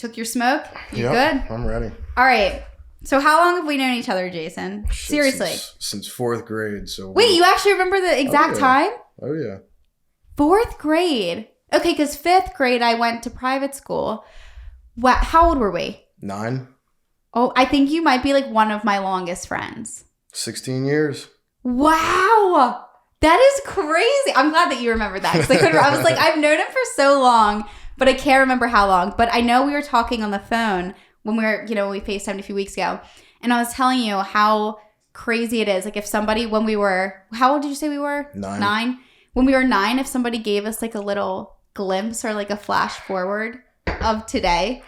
took your smoke? You Yep, good? I'm ready. All right. So how long have we known each other, Jason? Seriously. Since fourth grade. So wait, you actually remember the exact time? Oh, yeah. Fourth grade. Okay, because fifth grade, I went to private school. How old were we? 9. Oh, I think you might be like one of my longest friends. 16 years. Wow. That is crazy. I'm glad that you remember that. Because I was like, I've known him for so long, but I can't remember how long. But I know we were talking on the phone when we FaceTimed a few weeks ago. And I was telling you how crazy it is. Like if somebody, when we were, how old did you say we were? 9. When we were 9, if somebody gave us like a little glimpse or like a flash forward of today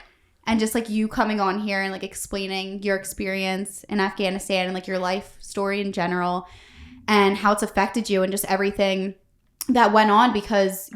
and just like you coming on here and like explaining your experience in Afghanistan and like your life story in general and how it's affected you and just everything that went on, because,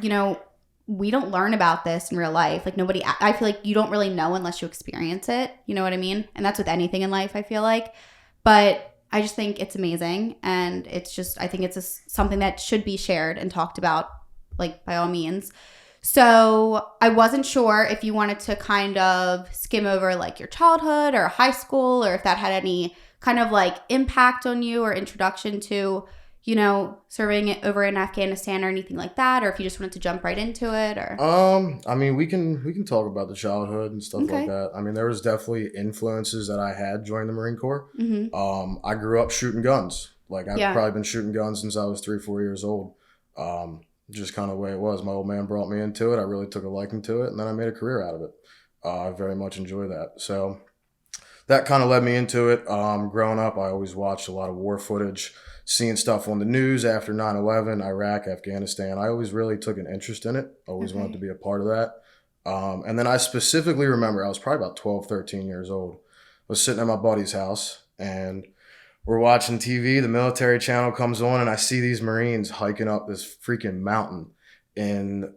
we don't learn about this in real life. Like I feel like you don't really know unless you experience it. You know what I mean? And that's with anything in life, I feel like. But I just think it's amazing. And it's just, I think it's something that should be shared and talked about, like, by all means. So I wasn't sure if you wanted to kind of skim over like your childhood or high school, or if that had any kind of like impact on you or introduction to, serving it over in Afghanistan or anything like that, or if you just wanted to jump right into it, or. I mean, we can talk about the childhood and stuff like that. I mean, there was definitely influences that I had joining the Marine Corps. Mm-hmm. I grew up shooting guns. Like I've probably been shooting guns since I was 3-4 years old. Just kind of the way it was. My old man brought me into it. I really took a liking to it, and then I made a career out of it. I very much enjoy that. So that kind of led me into it. Growing up, I always watched a lot of war footage, seeing stuff on the news after 9/11, Iraq, Afghanistan. I always really took an interest in it. Always wanted to be a part of that. And then I specifically remember I was probably about 12, 13 years old. I was sitting at my buddy's house, and we're watching TV. The military channel comes on, and I see these Marines hiking up this freaking mountain in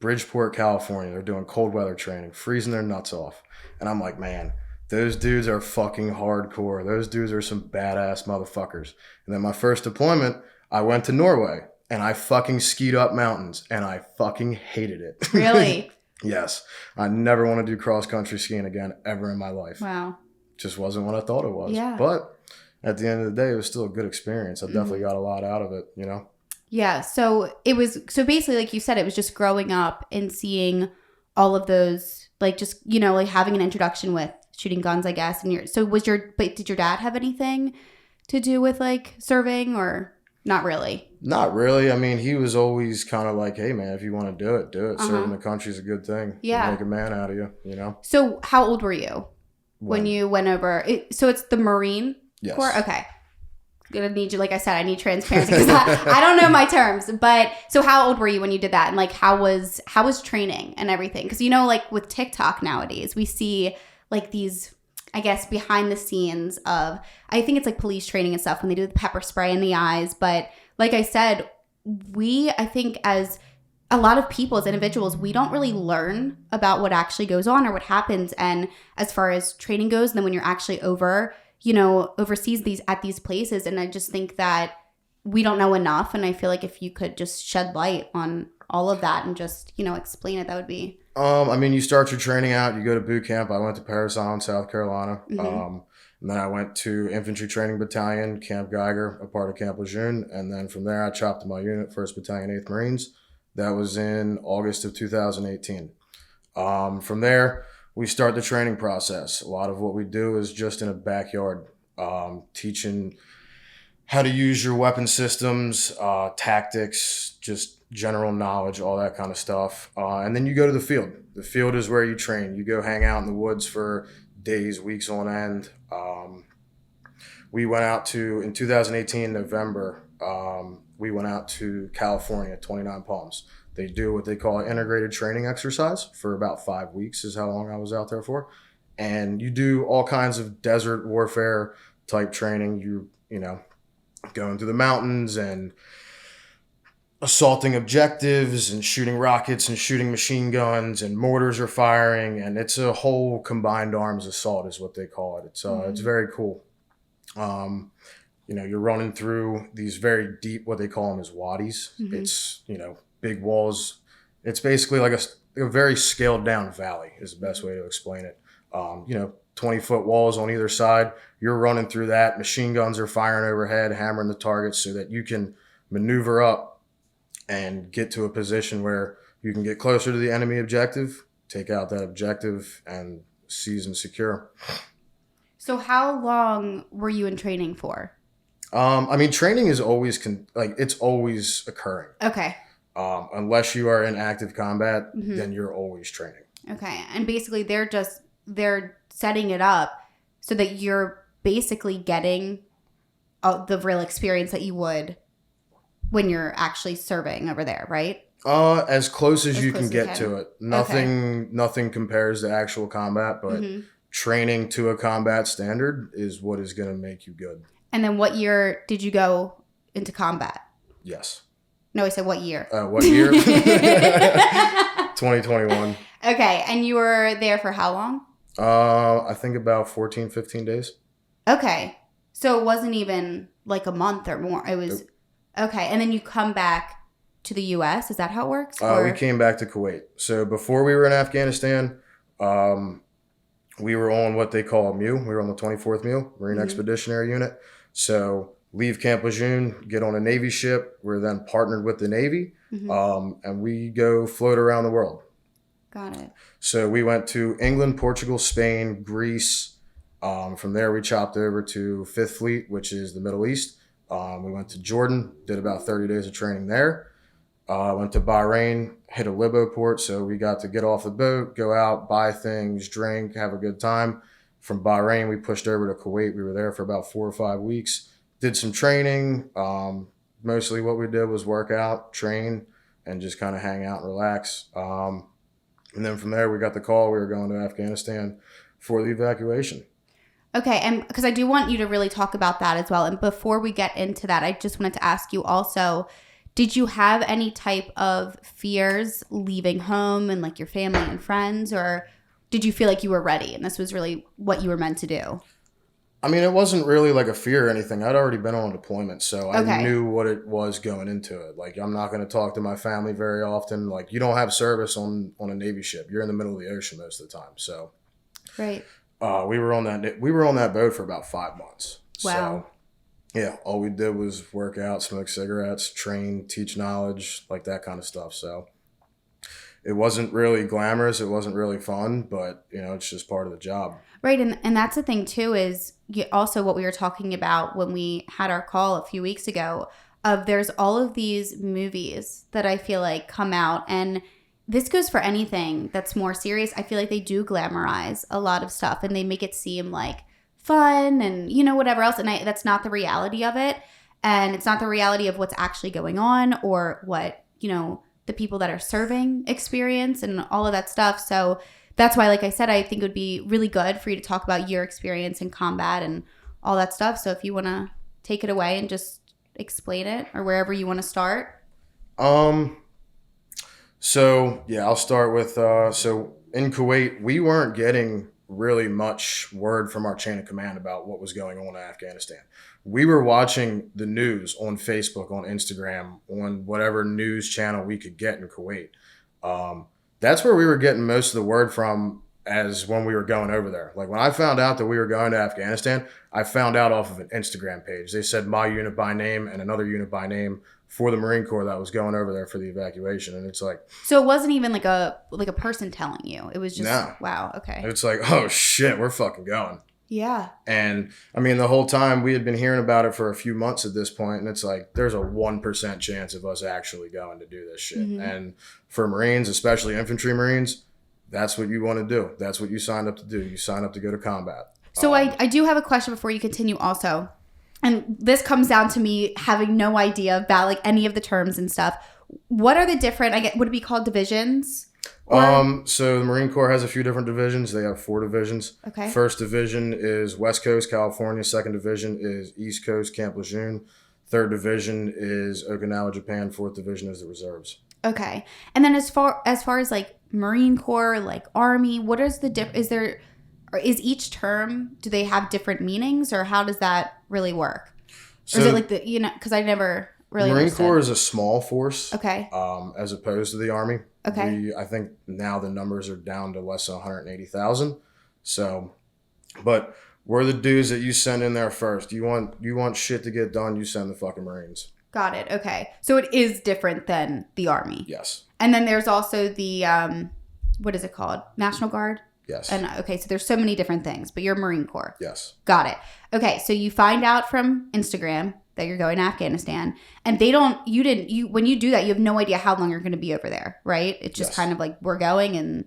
Bridgeport, California. They're doing cold weather training, freezing their nuts off. And I'm like, man, those dudes are fucking hardcore. Those dudes are some badass motherfuckers. And then my first deployment, I went to Norway, and I fucking skied up mountains, and I fucking hated it. Really? Yes. I never want to do cross-country skiing again ever in my life. Wow. Just wasn't what I thought it was. Yeah. But at the end of the day, it was still a good experience. I definitely got a lot out of it, Yeah. So basically, like you said, it was just growing up and seeing all of those, like just, like having an introduction with shooting guns, I guess. And did your dad have anything to do with like serving, or not really? Not really. I mean, he was always kind of like, hey man, if you want to do it, do it. Serving the country is a good thing. Yeah. It'll make a man out of you, So how old were you when you went over? So it's the Marine Corps? Okay. Gonna need you, like I said, I need transparency because I don't know my terms. But so how old were you when you did that, and like how was training and everything? Because like with TikTok nowadays, we see like these, I guess, behind the scenes of, I think it's like police training and stuff when they do the pepper spray in the eyes. But like I said, I think as a lot of people, as individuals, we don't really learn about what actually goes on or what happens. And as far as training goes, and then when you're actually overseas at these places. And I just think that we don't know enough. And I feel like if you could just shed light on all of that and just, explain it, that would be. I mean, you start your training out, you go to boot camp. I went to Parris Island, South Carolina. Mm-hmm. And then I went to Infantry Training Battalion, Camp Geiger, a part of Camp Lejeune. And then from there, I chopped to my unit, 1st Battalion, 8th Marines. That was in August of 2018. From there, we start the training process. A lot of what we do is just in a backyard, teaching how to use your weapon systems, tactics, just general knowledge, all that kind of stuff. And then you go to the field. The field is where you train. You go hang out in the woods for days, weeks on end. We went out in 2018, November, we went out to California, 29 Palms. They do what they call an integrated training exercise for about 5 weeks is how long I was out there for. And you do all kinds of desert warfare type training. Going through the mountains and assaulting objectives and shooting rockets and shooting machine guns and mortars are firing. And it's a whole combined arms assault is what they call it. It's very cool. You're running through these very deep, what they call them is wadis. Mm-hmm. It's, big walls. It's basically like a very scaled down valley is the best way to explain it. 20-foot walls on either side. You're running through that. Machine guns are firing overhead, hammering the targets so that you can maneuver up and get to a position where you can get closer to the enemy objective, take out that objective, and seize and secure. So how long were you in training for? Training is always it's always occurring. Okay. Unless you are in active combat, then you're always training. Okay. And basically they're setting it up so that you're basically getting the real experience that you would when you're actually serving over there, right? As close as you can get to it. Nothing compares to actual combat, but training to a combat standard is what is going to make you good. And then what year did you go into combat? Yes. No, I said what year? What year? 2021. Okay. And you were there for how long? I think about 14, 15 days. Okay. So it wasn't even like a month or more. It was... Okay. And then you come back to the U.S.? Is that how it works? We came back to Kuwait. So before we were in Afghanistan, we were on what they call a MEU. We were on the 24th MEU, Marine Expeditionary Unit. So leave Camp Lejeune, get on a Navy ship. We're then partnered with the Navy, and we go float around the world. Got it. So we went to England, Portugal, Spain, Greece. From there, we chopped over to 5th Fleet, which is the Middle East. We went to Jordan, did about 30 days of training there. Went to Bahrain, hit a Libo port, so we got to get off the boat, go out, buy things, drink, have a good time. From Bahrain, we pushed over to Kuwait. We were there for about 4 or 5 weeks. Did some training. Mostly what we did was work out, train, and just kind of hang out and relax. And then from there, we got the call. We were going to Afghanistan for the evacuation. Okay, and because I do want you to really talk about that as well. And before we get into that, I just wanted to ask you also, did you have any type of fears leaving home and like your family and friends, or did you feel like you were ready and this was really what you were meant to do? I mean, it wasn't really like a fear or anything. I'd already been on deployment, so I knew what it was going into it. Like, I'm not going to talk to my family very often. Like, you don't have service on a Navy ship. You're in the middle of the ocean most of the time. So, right. We were on that boat for about 5 months. Wow. So, yeah, all we did was work out, smoke cigarettes, train, teach knowledge, like that kind of stuff. So it wasn't really glamorous. It wasn't really fun, but, it's just part of the job. Right. And that's the thing, too, is also what we were talking about when we had our call a few weeks ago of there's all of these movies that I feel like come out, and this goes for anything that's more serious. I feel like they do glamorize a lot of stuff and they make it seem like fun and, whatever else. And that's not the reality of it. And it's not the reality of what's actually going on or what, the people that are serving experience and all of that stuff. So that's why, like I said, I think it would be really good for you to talk about your experience in combat and all that stuff. So if you want to take it away and just explain it or wherever you want to start. So, yeah, I'll start with, so in Kuwait, we weren't getting really much word from our chain of command about what was going on in Afghanistan. We were watching the news on Facebook, on Instagram, on whatever news channel we could get in Kuwait. That's where we were getting most of the word from as when we were going over there. Like when I found out that we were going to Afghanistan, I found out off of an Instagram page. They said my unit by name and another unit by name for the Marine Corps that was going over there for the evacuation. And it's like... So it wasn't even like a person telling you. It was just... No. Wow, okay. It's like, oh shit, we're fucking going. Yeah. And I mean, the whole time we had been hearing about it for a few months at this point, and it's like, there's a 1% chance of us actually going to do this shit. Mm-hmm. And for Marines, especially infantry Marines, that's what you want to do. That's what you signed up to do. You sign up to go to combat. So I do have a question before you continue also. And this comes down to me having no idea about like any of the terms and stuff. What are the different, would it be called divisions? So the Marine Corps has a few different divisions. They have 4 divisions. Okay. First division is West Coast, California. Second division is East Coast, Camp Lejeune. Third division is Okinawa, Japan. Fourth division is the reserves. Okay. And then as far as like Marine Corps, like Army, what is the is each term, do they have different meanings or how does that really work? Or is it like because really Marine understood. Corps is a small force. Okay. As opposed to the Army. Okay. I think now the numbers are down to less than 180,000. So, but we're the dudes that you send in there first. You want shit to get done, you send the fucking Marines. Got it. Okay. So it is different than the Army. Yes. And then there's also the, what is it called? National Guard? Yes. And okay, so there's so many different things, but you're Marine Corps. Yes. Got it. Okay, so you find out from Instagram that you're going to Afghanistan, and when you do that, you have no idea how long you're going to be over there, right? It's just kind of like, we're going and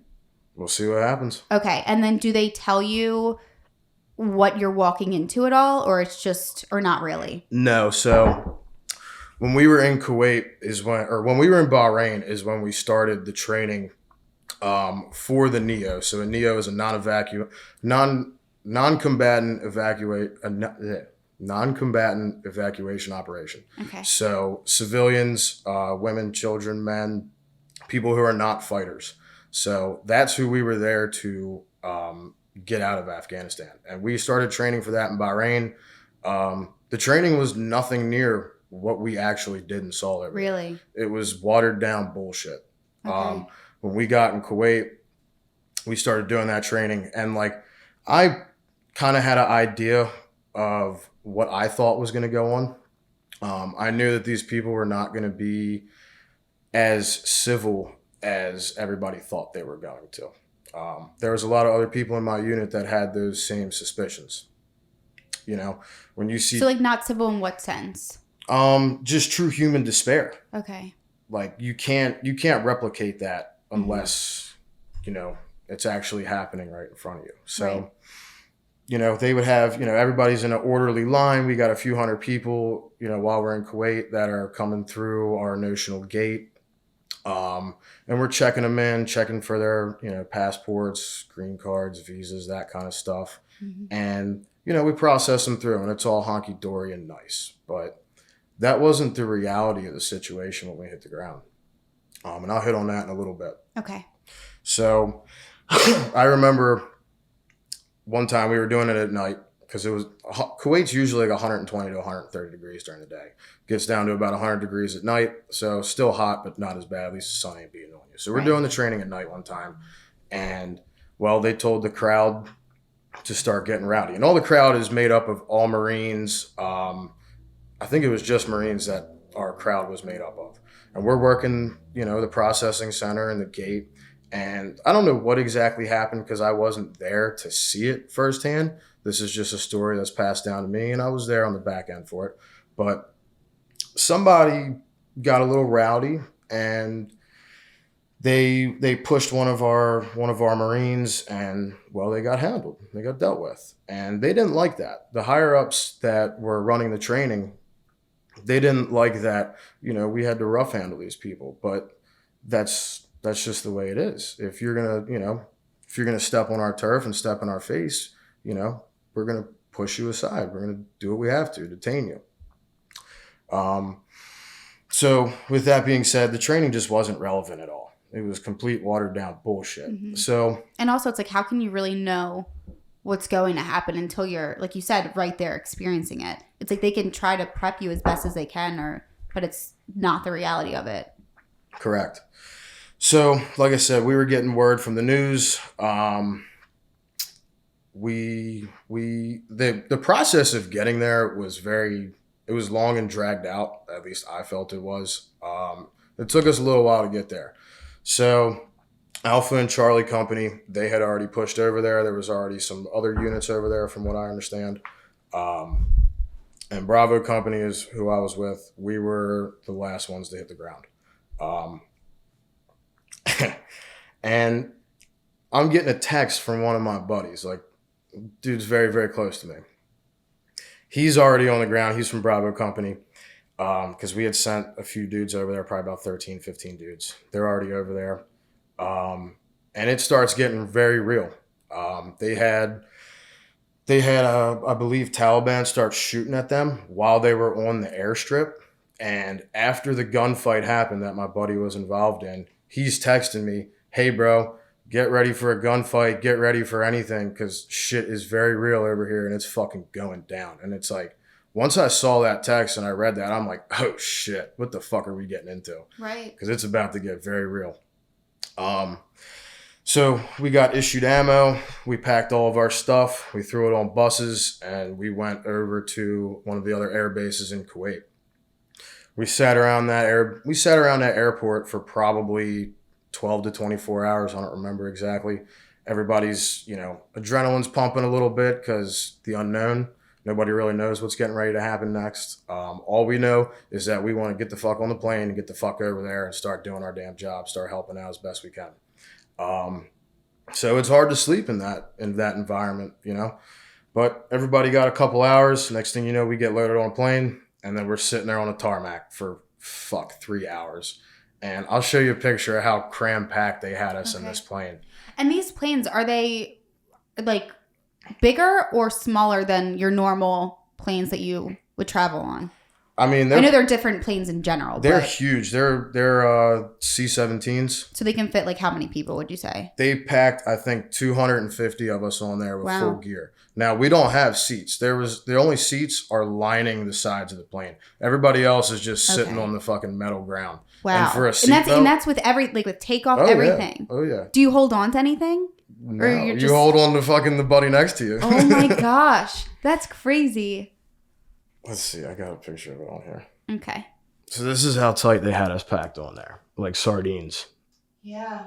we'll see what happens. Okay, and then do they tell you what you're walking into at all, or it's just, or not really? No, so when we were in Kuwait when we were in Bahrain is when we started the training for the NEO. So a NEO is a non-combatant evacuation operation. Okay. So civilians, women, children, men, people who are not fighters. So that's who we were there to get out of Afghanistan. And we started training for that in Bahrain. The training was nothing near what we actually did and saw there. Really? It was watered down bullshit. Okay. When we got in Kuwait, we started doing that training. And like, I kind of had an idea of what I thought was going to go on. I knew that these people were not going to be as civil as everybody thought they were going to. There was a lot of other people in my unit that had those same suspicions. You know, when you see... So like not civil in what sense? Just true human despair. Okay. Like you can't replicate that unless, you know, it's actually happening right in front of you. So, right. You know, they would have, you know, everybody's in an orderly line. We got a few hundred people, you know, while we're in Kuwait that are coming through our notional gate. And we're checking them in, checking for their, you know, passports, green cards, visas, that kind of stuff. Mm-hmm. And, you know, we process them through and it's all honky-dory and nice. But that wasn't the reality of the situation when we hit the ground. And I'll hit on that in a little bit. Okay. So I remember one time we were doing it at night because Kuwait's usually like 120 to 130 degrees during the day. Gets down to about 100 degrees at night. So still hot, but not as bad. At least the sun ain't beating on you. So we're doing the training at night one time. And, well, they told the crowd to start getting rowdy. And all the crowd is made up of all Marines. I think it was just Marines that our crowd was made up of. And we're working, you know, the processing center and the gate. And I don't know what exactly happened because I wasn't there to see it firsthand. This is just a story that's passed down to me, and I was there on the back end for it. But somebody got a little rowdy, and they pushed one of our Marines, and well, they got handled. They got dealt with, and they didn't like that. The higher ups that were running the training, they didn't like that. You know, we had to rough handle these people, but that's just the way it is. If you're gonna step on our turf and step in our face, you know, we're gonna push you aside. We're gonna do what we have to detain you. So with that being said, the training just wasn't relevant at all. It was complete watered down bullshit. Mm-hmm. So, and also it's like, how can you really know what's going to happen until you're, like you said, right there experiencing it? It's like they can try to prep you as best as they can, but it's not the reality of it. Correct. So, like I said, we were getting word from the news. The process of getting there was it was long and dragged out. At least I felt it was. It took us a little while to get there. So Alpha and Charlie Company, they had already pushed over there. There was already some other units over there from what I understand. And Bravo Company is who I was with. We were the last ones to hit the ground. And I'm getting a text from one of my buddies. Like, dude's very, very close to me. He's already on the ground. He's from Bravo Company. Because we had sent a few dudes over there, probably about 13, 15 dudes. They're already over there. And it starts getting very real. They had, I believe, Taliban start shooting at them while they were on the airstrip. And after the gunfight happened that my buddy was involved in, he's texting me, hey, bro, get ready for a gunfight. Get ready for anything because shit is very real over here and it's fucking going down. And it's like, once I saw that text and I read that, I'm like, oh shit, what the fuck are we getting into? Right. Because it's about to get very real. So we got issued ammo. We packed all of our stuff. We threw it on buses, and we went over to one of the other air bases in Kuwait. We sat around that airport for probably 12 to 24 hours. I don't remember exactly. Everybody's, adrenaline's pumping a little bit because the unknown. Nobody really knows what's getting ready to happen next. All we know is that we want to get the fuck on the plane and get the fuck over there and start doing our damn job, start helping out as best we can. So it's hard to sleep in that environment, But everybody got a couple hours. Next thing you know, we get loaded on a plane, and then we're sitting there on a tarmac for 3 hours. And I'll show you a picture of how cram-packed they had us in this plane. And these planes, are they like bigger or smaller than your normal planes that you would travel on? I mean, I know they're different planes in general. They're huge. They're C-17s. So they can fit like how many people would you say? They packed, I think, 250 of us on there with full gear. Now, we don't have seats. The only seats are lining the sides of the plane. Everybody else is just sitting on the fucking metal ground. Wow. And for a seatbelt, and that's with with takeoff, everything. Yeah. Oh yeah. Do you hold on to anything? No, or you hold on to fucking the buddy next to you. Oh my gosh. That's crazy. Let's see. I got a picture of it on here. Okay. So this is how tight they had us packed on there. Like sardines. Yeah.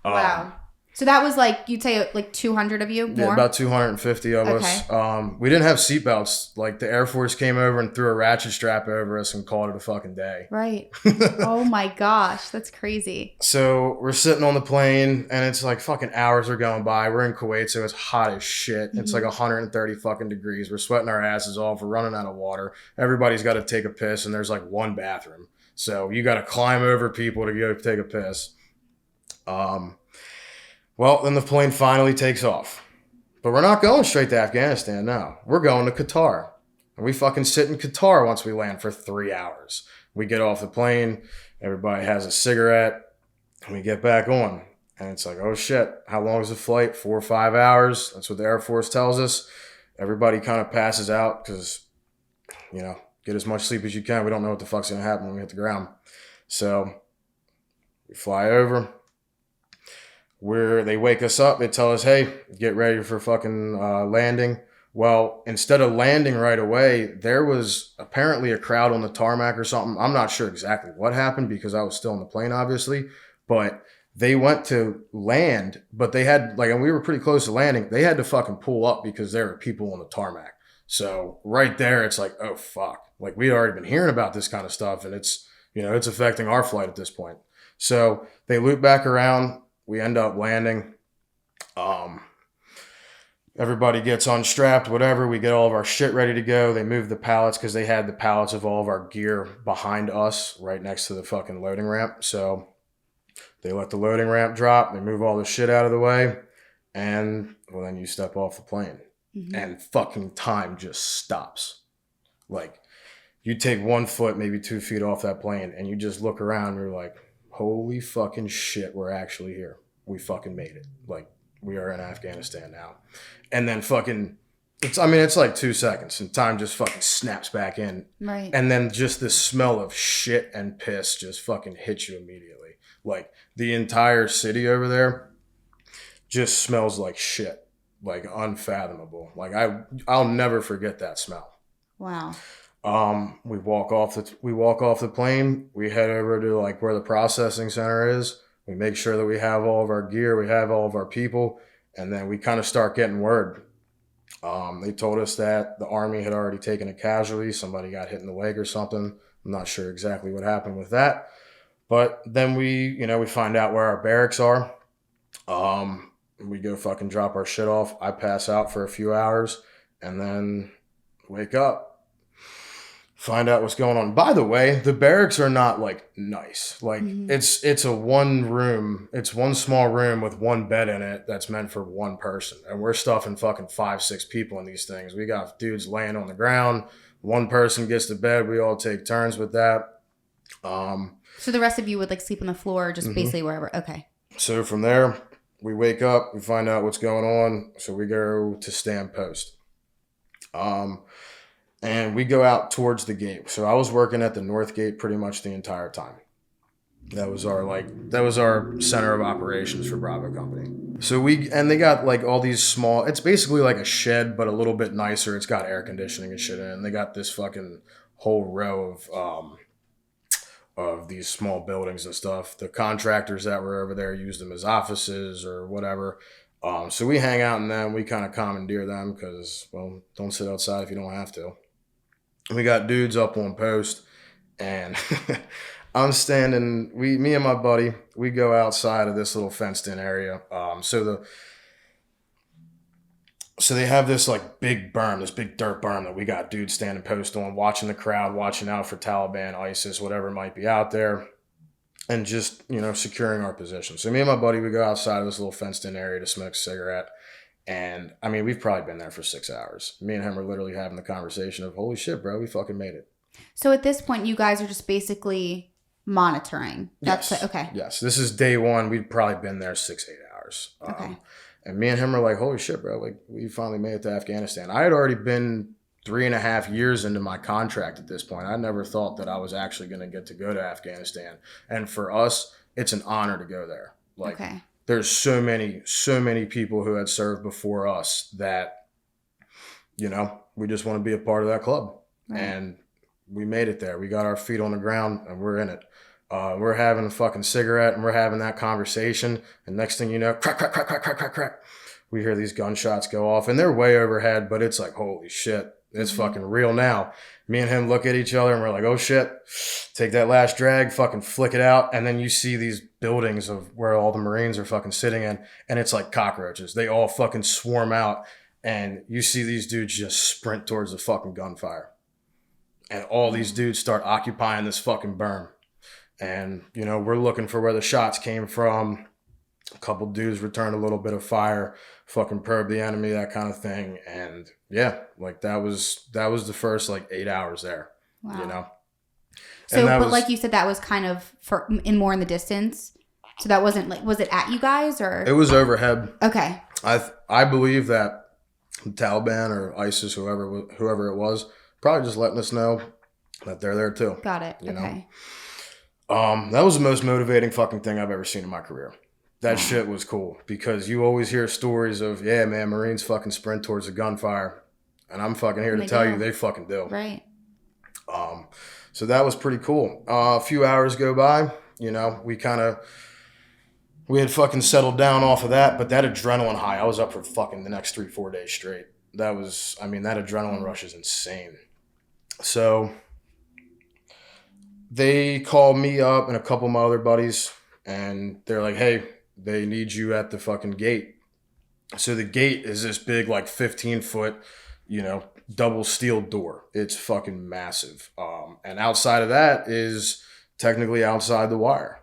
Wow. So that was you'd say 200 of you? More? Yeah, about 250 of us. We didn't have seatbelts. Like the Air Force came over and threw a ratchet strap over us and called it a fucking day. Right. Oh my gosh. That's crazy. So we're sitting on the plane and it's like fucking hours are going by. We're in Kuwait, so it's hot as shit. It's like 130 fucking degrees. We're sweating our asses off. We're running out of water. Everybody's got to take a piss and there's one bathroom. So you got to climb over people to go take a piss. Well, then the plane finally takes off. But we're not going straight to Afghanistan now. We're going to Qatar. And we fucking sit in Qatar once we land for 3 hours. We get off the plane. Everybody has a cigarette. And we get back on. And it's like, oh shit, how long is the flight? 4 or 5 hours. That's what the Air Force tells us. Everybody kind of passes out because, get as much sleep as you can. We don't know what the fuck's going to happen when we hit the ground. So we fly over. They wake us up. They tell us, hey, get ready for fucking landing. Well, instead of landing right away, there was apparently a crowd on the tarmac or something. I'm not sure exactly what happened because I was still on the plane, obviously. But they went to land, but they had, and we were pretty close to landing. They had to fucking pull up because there were people on the tarmac. So right there, it's like, oh, fuck. We'd already been hearing about this kind of stuff, and it's affecting our flight at this point. So they loop back around. We end up landing. Everybody gets unstrapped, whatever. We get all of our shit ready to go. They move the pallets because they had the pallets of all of our gear behind us right next to the fucking loading ramp. So they let the loading ramp drop. They move all the shit out of the way. And, then you step off the plane. Mm-hmm. And fucking time just stops. You take 1 foot, maybe 2 feet off that plane, and you just look around and you're like, holy fucking shit, we're actually here. We fucking made it. We are in Afghanistan now. And then fucking, it's 2 seconds and time just fucking snaps back in. Right. And then just the smell of shit and piss just fucking hits you immediately. The entire city over there just smells like shit. Unfathomable. I'll never forget that smell. Wow. We walk off the plane. We head over to where the processing center is. We make sure that we have all of our gear. We have all of our people. And then we kind of start getting word. They told us that the Army had already taken a casualty. Somebody got hit in the leg or something. I'm not sure exactly what happened with that. But then we find out where our barracks are. We go fucking drop our shit off. I pass out for a few hours and then wake up. Find out what's going on. By the way, the barracks are not nice. Mm-hmm. It's one small room with one bed in it that's meant for one person. And we're stuffing fucking 5-6 people in these things. We got dudes laying on the ground. One person gets to bed. We all take turns with that. So the rest of you would sleep on the floor, just basically wherever. Okay. So from there, we wake up, we find out what's going on. So we go to stand post. And we go out towards the gate. So I was working at the north gate pretty much the entire time. That was our center of operations for Bravo Company. So they got like all these small, it's basically like a shed, but a little bit nicer. It's got air conditioning and shit in it. And they got this fucking whole row of these small buildings and stuff. The contractors that were over there used them as offices or whatever. So we hang out in them. We kind of commandeer them because, well, don't sit outside if you don't have to. We got dudes up on post, and I'm standing. Me and my buddy, we go outside of this little fenced-in area. So they have this like big berm, this big dirt berm that we got dudes standing post on, watching the crowd, watching out for Taliban, ISIS, whatever might be out there, and just, securing our position. So me and my buddy, we go outside of this little fenced-in area to smoke a cigarette. And, I mean, we've probably been there for 6 hours. Me and him are literally having the conversation of, holy shit, bro, we fucking made it. So at this point, you guys are just basically monitoring. Yes. Okay. Yes. This is day one. We'd probably been there 6-8 hours. Okay. And me and him are like, holy shit, bro, like, we finally made it to Afghanistan. I had already been 3.5 years into my contract at this point. I never thought that I was actually going to get to go to Afghanistan. And for us, it's an honor to go there. Like, okay. There's so many people who had served before us that, we just want to be a part of that club. Right. And we made it there. We got our feet on the ground and we're in it. We're having a fucking cigarette and we're having that conversation. And next thing you know, crack, crack, crack, crack, crack, crack, crack. We hear these gunshots go off and they're way overhead, but it's like, holy shit, it's fucking real now. Me and him look at each other and we're like, oh shit, take that last drag, fucking flick it out. And then you see these buildings of where all the Marines are fucking sitting in, and it's like cockroaches. They all fucking swarm out, and you see these dudes just sprint towards the fucking gunfire. And all these dudes start occupying this fucking berm. And, we're looking for where the shots came from. A couple dudes returned a little bit of fire, fucking probe the enemy, that kind of thing. And yeah, like that was the first like 8 hours there. Wow. So, but like you said, that was kind of more in the distance. So that wasn't like, was it at you guys or? It was overhead. Okay. I believe that the Taliban or ISIS, whoever it was, probably just letting us know that they're there too. Got it. Okay. That was the most motivating fucking thing I've ever seen in my career. That shit was cool because you always hear stories of, yeah, man, Marines fucking sprint towards the gunfire. And I'm fucking here to tell you they fucking do. Right. So that was pretty cool. A few hours go by, we had fucking settled down off of that, but that adrenaline high, I was up for fucking the next 3-4 days straight. That adrenaline rush is insane. So they called me up and a couple of my other buddies, and they're like, hey, they need you at the fucking gate. So the gate is this big, like 15-foot, double steel door. It's fucking massive. And outside of that is technically outside the wire.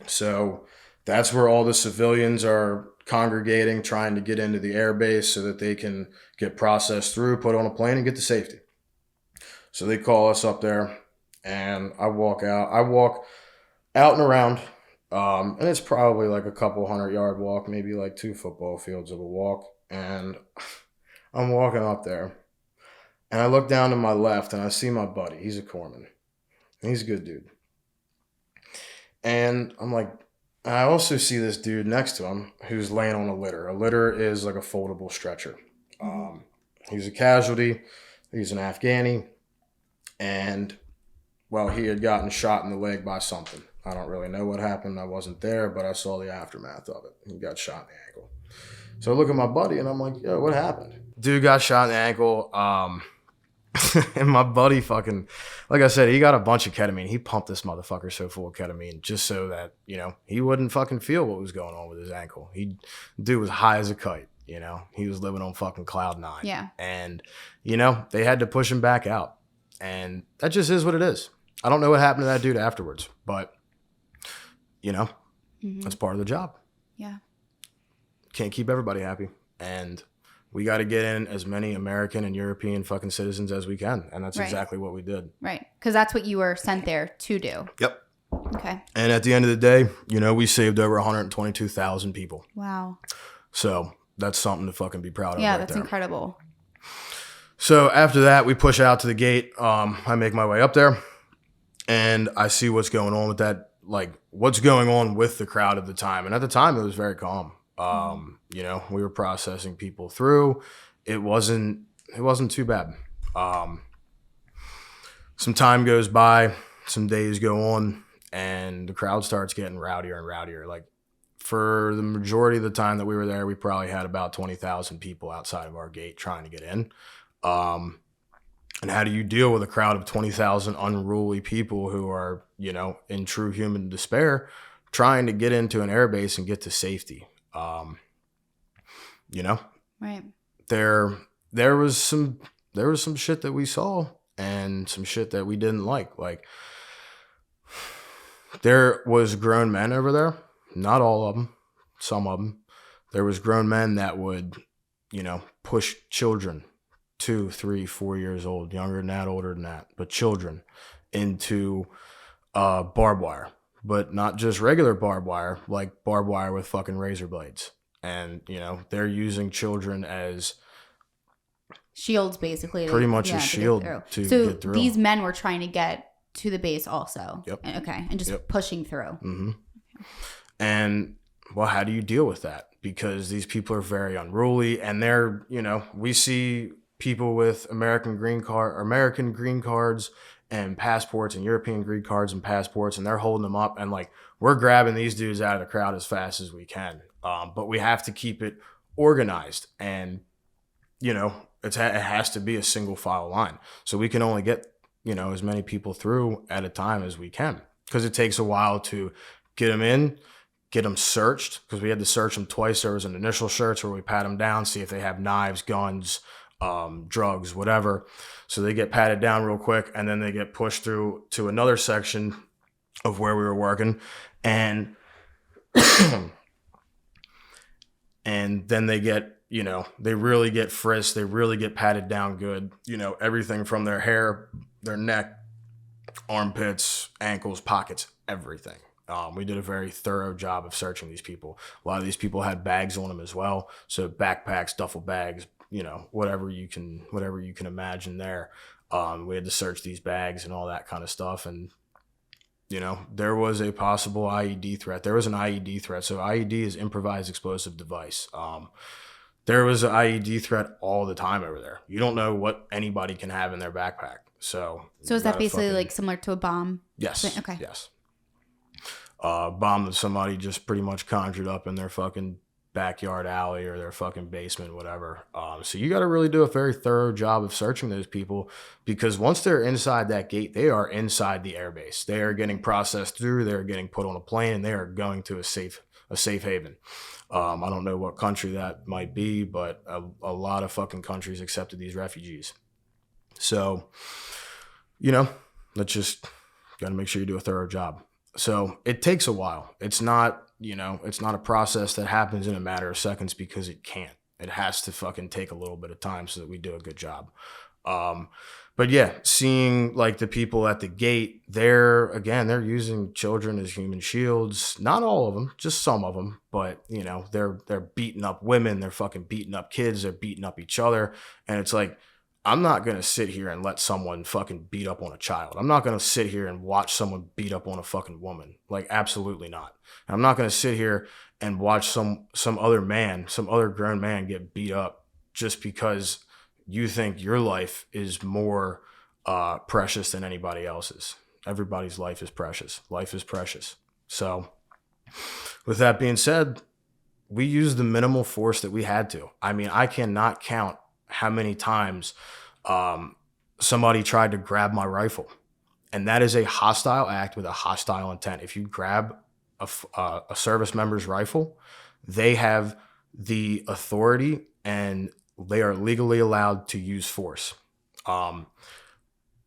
So that's where all the civilians are congregating, trying to get into the airbase so that they can get processed through, put on a plane, and get to safety. So they call us up there, and I walk out and around. And it's probably like a couple 100-yard walk, maybe like 2 football fields of a walk. And I'm walking up there, and I look down to my left, and I see my buddy. He's a corpsman. He's a good dude. And I'm like, I also see this dude next to him who's laying on a litter. A litter is like a foldable stretcher. He's a casualty. He's an Afghani. And, well, he had gotten shot in the leg by something. I don't really know what happened. I wasn't there, but I saw the aftermath of it. He got shot in the ankle. So I look at my buddy, and I'm like, yo, what happened? Dude got shot in the ankle. And my buddy fucking, like I said, he got a bunch of ketamine. He pumped this motherfucker so full of ketamine just so that, he wouldn't fucking feel what was going on with his ankle. Dude was high as a kite, He was living on fucking cloud 9. Yeah. And, they had to push him back out. And that just is what it is. I don't know what happened to that dude afterwards, but, that's part of the job. Yeah. Can't keep everybody happy. And we got to get in as many American and European fucking citizens as we can. And that's exactly what we did. Right. Because that's what you were sent there to do. Yep. Okay. And at the end of the day, we saved over 122,000 people. Wow. So that's something to fucking be proud of. Yeah, right that's there. incredible. So after that, we push out to the gate. I make my way up there, and I see what's going on with that, like what's going on with the crowd at the time. And at the time, it was very calm. You know, we were processing people through. It wasn't too bad. Some time goes by, some days go on, and the crowd starts getting rowdier and rowdier. Like, for the majority of the time that we were there, we probably had about 20,000 people outside of our gate trying to get in. And how do you deal with a crowd of 20,000 unruly people who are, you know, in true human despair, trying to get into an airbase and get to safety? You know, right. There was some shit that we saw and some shit that we didn't like. Like, there was grown men over there, not all of them, some of them. There was grown men that would, you know, push children 2, 3, 4 years old, younger than that, older than that, but children into barbed wire, but not just regular barbed wire, like barbed wire with fucking razor blades. And, you know, they're using children as shields, basically. Pretty much a shield to get through. These men were trying to get to the base also. Yep. Okay. And just pushing through. Mm-hmm. And, well, how do you deal with that? Because these people are very unruly, and they're, you know, we see people with American green cards and passports and European green cards and passports, and they're holding them up, and like, we're grabbing these dudes out of the crowd as fast as we can. But we have to keep it organized, and, you know, it has to be a single file line. So we can only get, you know, as many people through at a time as we can, because it takes a while to get them in, get them searched, because we had to search them twice. There was an initial search where we pat them down, see if they have knives, guns, drugs, whatever. So they get patted down real quick, and then they get pushed through to another section of where we were working, and and then they get, you know, they really get frisked, they really get patted down good, you know, everything from their hair, their neck, armpits, ankles, pockets, everything. We did a very thorough job of searching these people. A lot of these people had bags on them as well, so backpacks, duffel bags, you know, whatever you can imagine there. We had to search these bags and all that kind of stuff. And, you know, there was a possible IED threat. There was an IED threat. So IED is improvised explosive device. There was an IED threat all the time over there. You don't know what anybody can have in their backpack. So is that basically like similar to a bomb? Yes. Okay. Yes. Bomb that somebody just pretty much conjured up in their fucking backyard alley or their fucking basement, whatever. So you got to really do a very thorough job of searching those people, because once they're inside that gate, they are inside the airbase. They are getting processed through. They're getting put on a plane, and they are going to a safe haven. I don't know what country that might be, but a lot of fucking countries accepted these refugees. So, you know, let's just got to make sure you do a thorough job. So it takes a while. It's not, you know, it's not a process that happens in a matter of seconds, because it can't. It has to fucking take a little bit of time so that we do a good job. But yeah, seeing like the people at the gate, they're using children as human shields. Not all of them, just some of them. But, you know, they're beating up women. They're fucking beating up kids. They're beating up each other. And it's like, I'm not going to sit here and let someone fucking beat up on a child. I'm not going to sit here and watch someone beat up on a fucking woman. Like, absolutely not. And I'm not going to sit here and watch some other grown man get beat up just because you think your life is more precious than anybody else's. Everybody's life is precious. Life is precious. So with that being said, we used the minimal force that we had to. I mean, I cannot count how many times somebody tried to grab my rifle. And that is a hostile act with a hostile intent. If you grab a service member's rifle, they have the authority and they are legally allowed to use force. And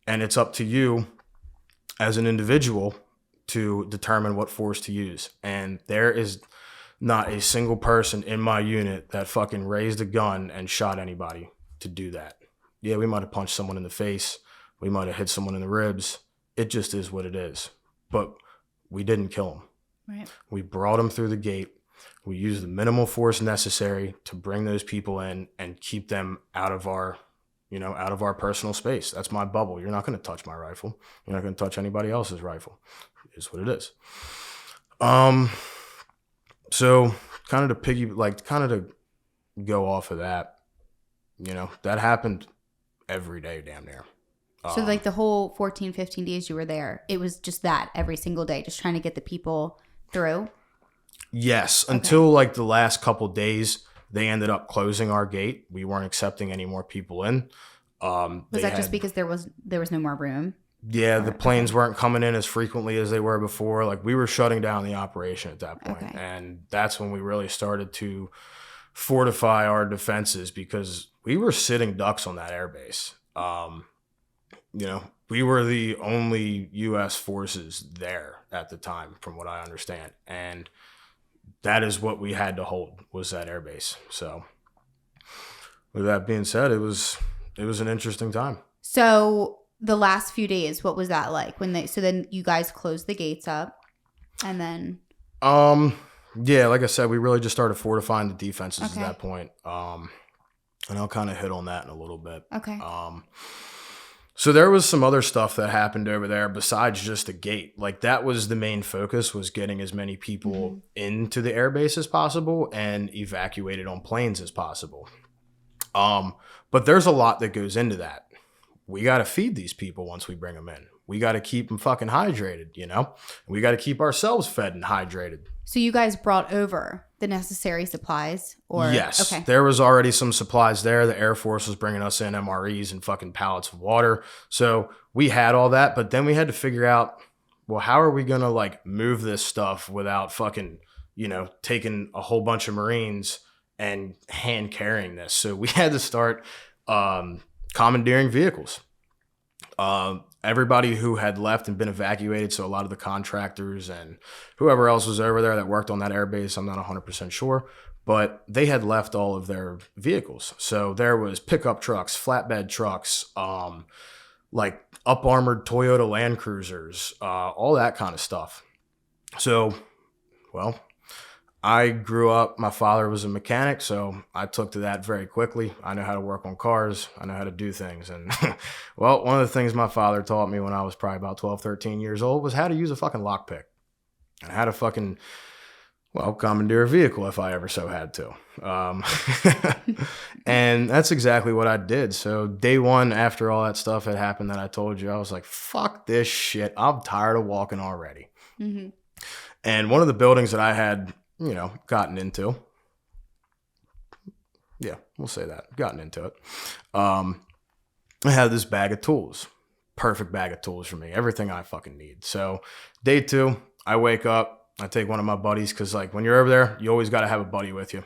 it's up to you as an individual to determine what force to use. And there is not a single person in my unit that fucking raised a gun and shot anybody to do that. Yeah, we might have punched someone in the face. We might have hit someone in the ribs. It just is what it is. But we didn't kill them. Right. We brought them through the gate. We used the minimal force necessary to bring those people in and keep them out of our out of our personal space. That's my bubble. You're not going to touch my rifle. You're not going to touch anybody else's rifle. It is what it is. So kind of to go off of that, that happened every day damn near. So like the whole 14, 15 days you were there, it was just that every single day, just trying to get the people through? Yes, until like the last couple days, they ended up closing our gate. We weren't accepting any more people in. Was that just because there was no more room? Yeah, the planes weren't coming in as frequently as they were before. Like we were shutting down the operation at that point. And that's when we really started to fortify our defenses because we were sitting ducks on that airbase. We were the only U.S. forces there at the time, from what I understand. And that is what we had to hold, was that airbase. So with that being said, it was an interesting time. So the last few days, what was that like? So then you guys closed the gates up and then? Yeah, like I said, we really just started fortifying the defenses at that point. And I'll kind of hit on that in a little bit. Okay. So there was some other stuff that happened over there besides just the gate. Like that was the main focus, was getting as many people into the airbase as possible and evacuated on planes as possible. But there's a lot that goes into that. We got to feed these people once we bring them in. We got to keep them fucking hydrated, We got to keep ourselves fed and hydrated. So you guys brought over the necessary supplies? Or Yes. Okay. There was already some supplies there. The Air Force was bringing us in MREs and fucking pallets of water. So we had all that, but then we had to figure out, well, how are we going to like move this stuff without fucking, taking a whole bunch of Marines and hand carrying this? So we had to start commandeering vehicles. Everybody who had left and been evacuated, so a lot of the contractors and whoever else was over there that worked on that airbase, I'm not 100% sure, but they had left all of their vehicles. So there was pickup trucks, flatbed trucks, like up-armored Toyota Land Cruisers, all that kind of stuff. So, well, I grew up, my father was a mechanic, so I took to that very quickly. I know how to work on cars. I know how to do things. And, well, one of the things my father taught me when I was probably about 12, 13 years old was how to use a fucking lockpick. And how to fucking, commandeer a vehicle if I ever so had to. And that's exactly what I did. So day one, after all that stuff had happened that I told you, I was like, fuck this shit. I'm tired of walking already. Mm-hmm. And one of the buildings that I had gotten into. Yeah, we'll say that. Gotten into it. I had this bag of tools. Perfect bag of tools for me. Everything I fucking need. So day two, I wake up. I take one of my buddies because like when you're over there, you always got to have a buddy with you.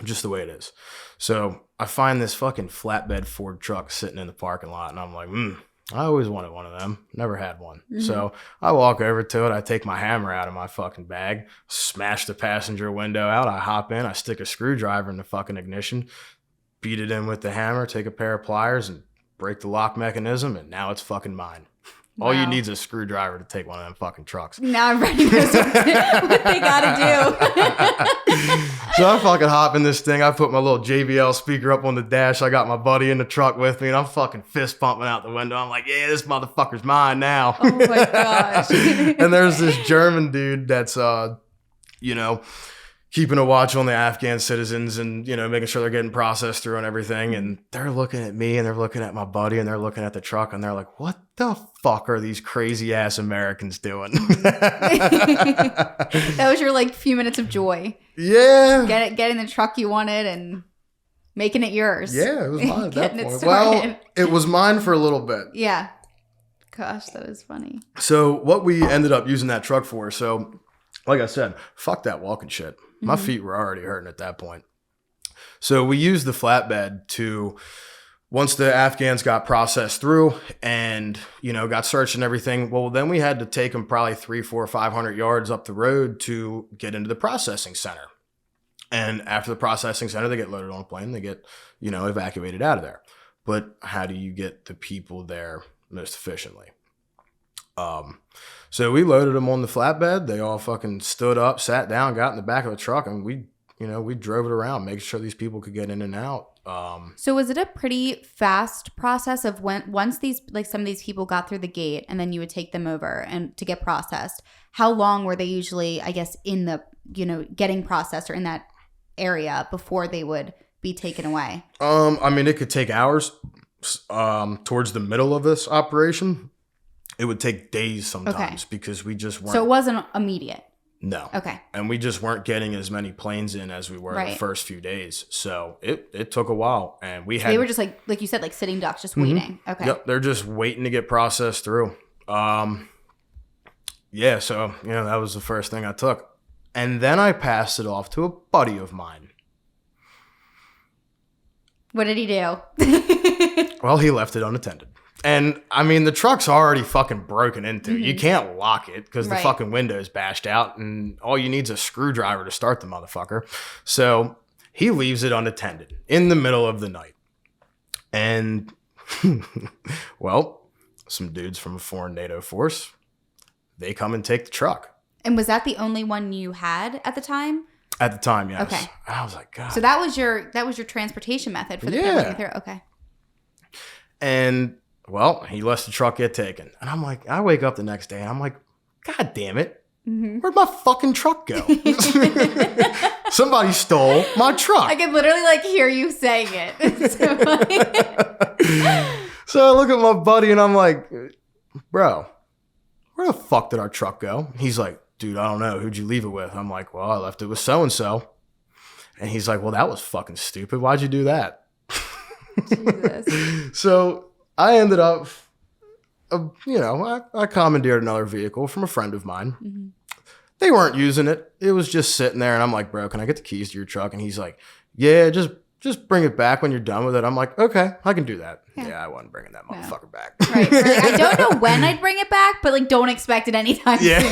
Just the way it is. So I find this fucking flatbed Ford truck sitting in the parking lot and I'm like, I always wanted one of them. Never had one. Mm-hmm. So I walk over to it. I take my hammer out of my fucking bag, smash the passenger window out. I hop in. I stick a screwdriver in the fucking ignition, beat it in with the hammer, take a pair of pliers and break the lock mechanism. And now it's fucking mine. Wow. All you need is a screwdriver to take one of them fucking trucks. Now I'm ready for what they gotta do. So I fucking hop in this thing. I put my little JBL speaker up on the dash. I got my buddy in the truck with me, and I'm fucking fist pumping out the window. I'm like, yeah, this motherfucker's mine now. Oh my gosh. And there's this German dude that's, keeping a watch on the Afghan citizens and, making sure they're getting processed through and everything. And they're looking at me and they're looking at my buddy and they're looking at the truck and they're like, what the fuck are these crazy ass Americans doing? That was your few minutes of joy. Yeah. Getting the truck you wanted and making it yours. Yeah, it was mine at that point. Well, it was mine for a little bit. Yeah. Gosh, that was funny. So what we ended up using that truck for, so like I said, fuck that walking shit. My feet were already hurting at that point. So we used the flatbed to, once the Afghans got processed through and, got searched and everything, well, then we had to take them probably 300, 400, 500 yards up the road to get into the processing center. And after the processing center, they get loaded on a plane. They get, evacuated out of there. But how do you get the people there most efficiently? So we loaded them on the flatbed. They all fucking stood up, sat down, got in the back of the truck, and we, we drove it around, making sure these people could get in and out. So was it a pretty fast process of once some of these people got through the gate and then you would take them over and to get processed? How long were they usually, I guess, in the, getting processed or in that area before they would be taken away? It could take hours. Towards the middle of this operation, it would take days sometimes because we just weren't. So it wasn't immediate. No. Okay. And we just weren't getting as many planes in as we were the first few days. So it took a while. And we had. They were just like you said, like sitting ducks, just waiting. Okay. Yep. They're just waiting to get processed through. Yeah. So, that was the first thing I took. And then I passed it off to a buddy of mine. What did he do? Well, he left it unattended. And, the truck's already fucking broken into. You can't lock it because the fucking window's bashed out and all you need is a screwdriver to start the motherfucker. So he leaves it unattended in the middle of the night. And, well, some dudes from a foreign NATO force, they come and take the truck. And was that the only one you had at the time? At the time, yes. Okay. And I was like, God. So that was your transportation method for the people getting through. Okay. And, well, he lets the truck get taken. And I'm like, I wake up the next day and I'm like, God damn it. Where'd my fucking truck go? Somebody stole my truck. I could literally hear you saying it. It's so funny. So I look at my buddy and I'm like, bro, where the fuck did our truck go? He's like, dude, I don't know. Who'd you leave it with? I'm like, well, I left it with so-and-so. And he's like, well, that was fucking stupid. Why'd you do that? Jesus. So I ended up, I commandeered another vehicle from a friend of mine. They weren't using it. It was just sitting there. And I'm like, bro, can I get the keys to your truck? And he's like, yeah, just bring it back when you're done with it. I'm like, okay, I can do that. Yeah, I wasn't bringing that motherfucker back. Right. I don't know when I'd bring it back, but don't expect it anytime soon.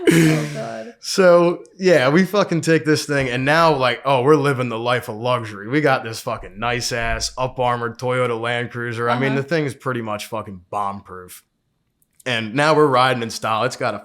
Oh, God. So, yeah, we fucking take this thing and now we're living the life of luxury. We got this fucking nice ass up armored Toyota Land Cruiser. The thing is pretty much fucking bomb proof. And now we're riding in style. It's got a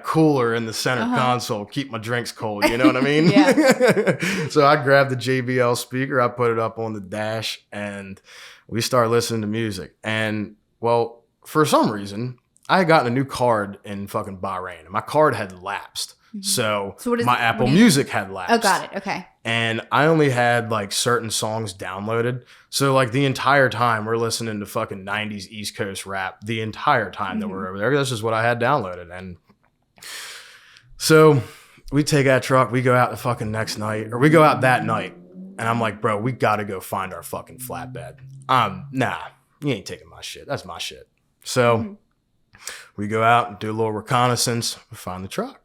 cooler in the center console. Keep my drinks cold. You know what I mean? Yeah. So I grabbed the JBL speaker. I put it up on the dash and we start listening to music. And well, for some reason, I had gotten a new card in fucking Bahrain and my card had lapsed. So my Apple Music had lapsed. Oh, got it. Okay. And I only had certain songs downloaded. So the entire time we're listening to fucking 90s East Coast rap the entire time that we're over there. That's just what I had downloaded. And so we take that truck, we go out the fucking next night, or we go out that night. And I'm like, bro, we got to go find our fucking flatbed. Nah, you ain't taking my shit. That's my shit. So we go out and do a little reconnaissance, we find the truck.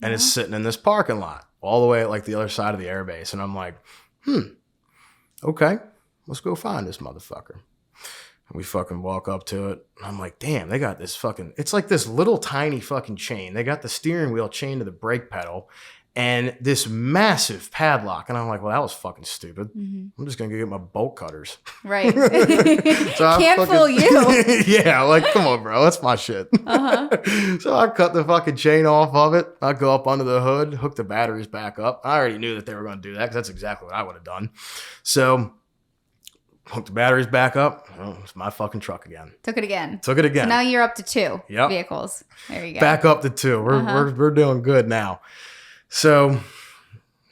And it's sitting in this parking lot all the way at the other side of the airbase. And I'm like, okay, let's go find this motherfucker. And we fucking walk up to it. And I'm like, damn, they got this fucking, it's like this little tiny fucking chain. They got the steering wheel chained to the brake pedal and this massive padlock. And I'm like, well, that was fucking stupid. I'm just going to go get my bolt cutters. Right. So Can't fool you. Yeah, come on, bro. That's my shit. So I cut the fucking chain off of it. I go up under the hood, hook the batteries back up. I already knew that they were going to do that because that's exactly what I would have done. So hook the batteries back up. Oh, it's my fucking truck again. Took it again. So now you're up to 2 vehicles. There you go. Back up to 2. We're doing good now. So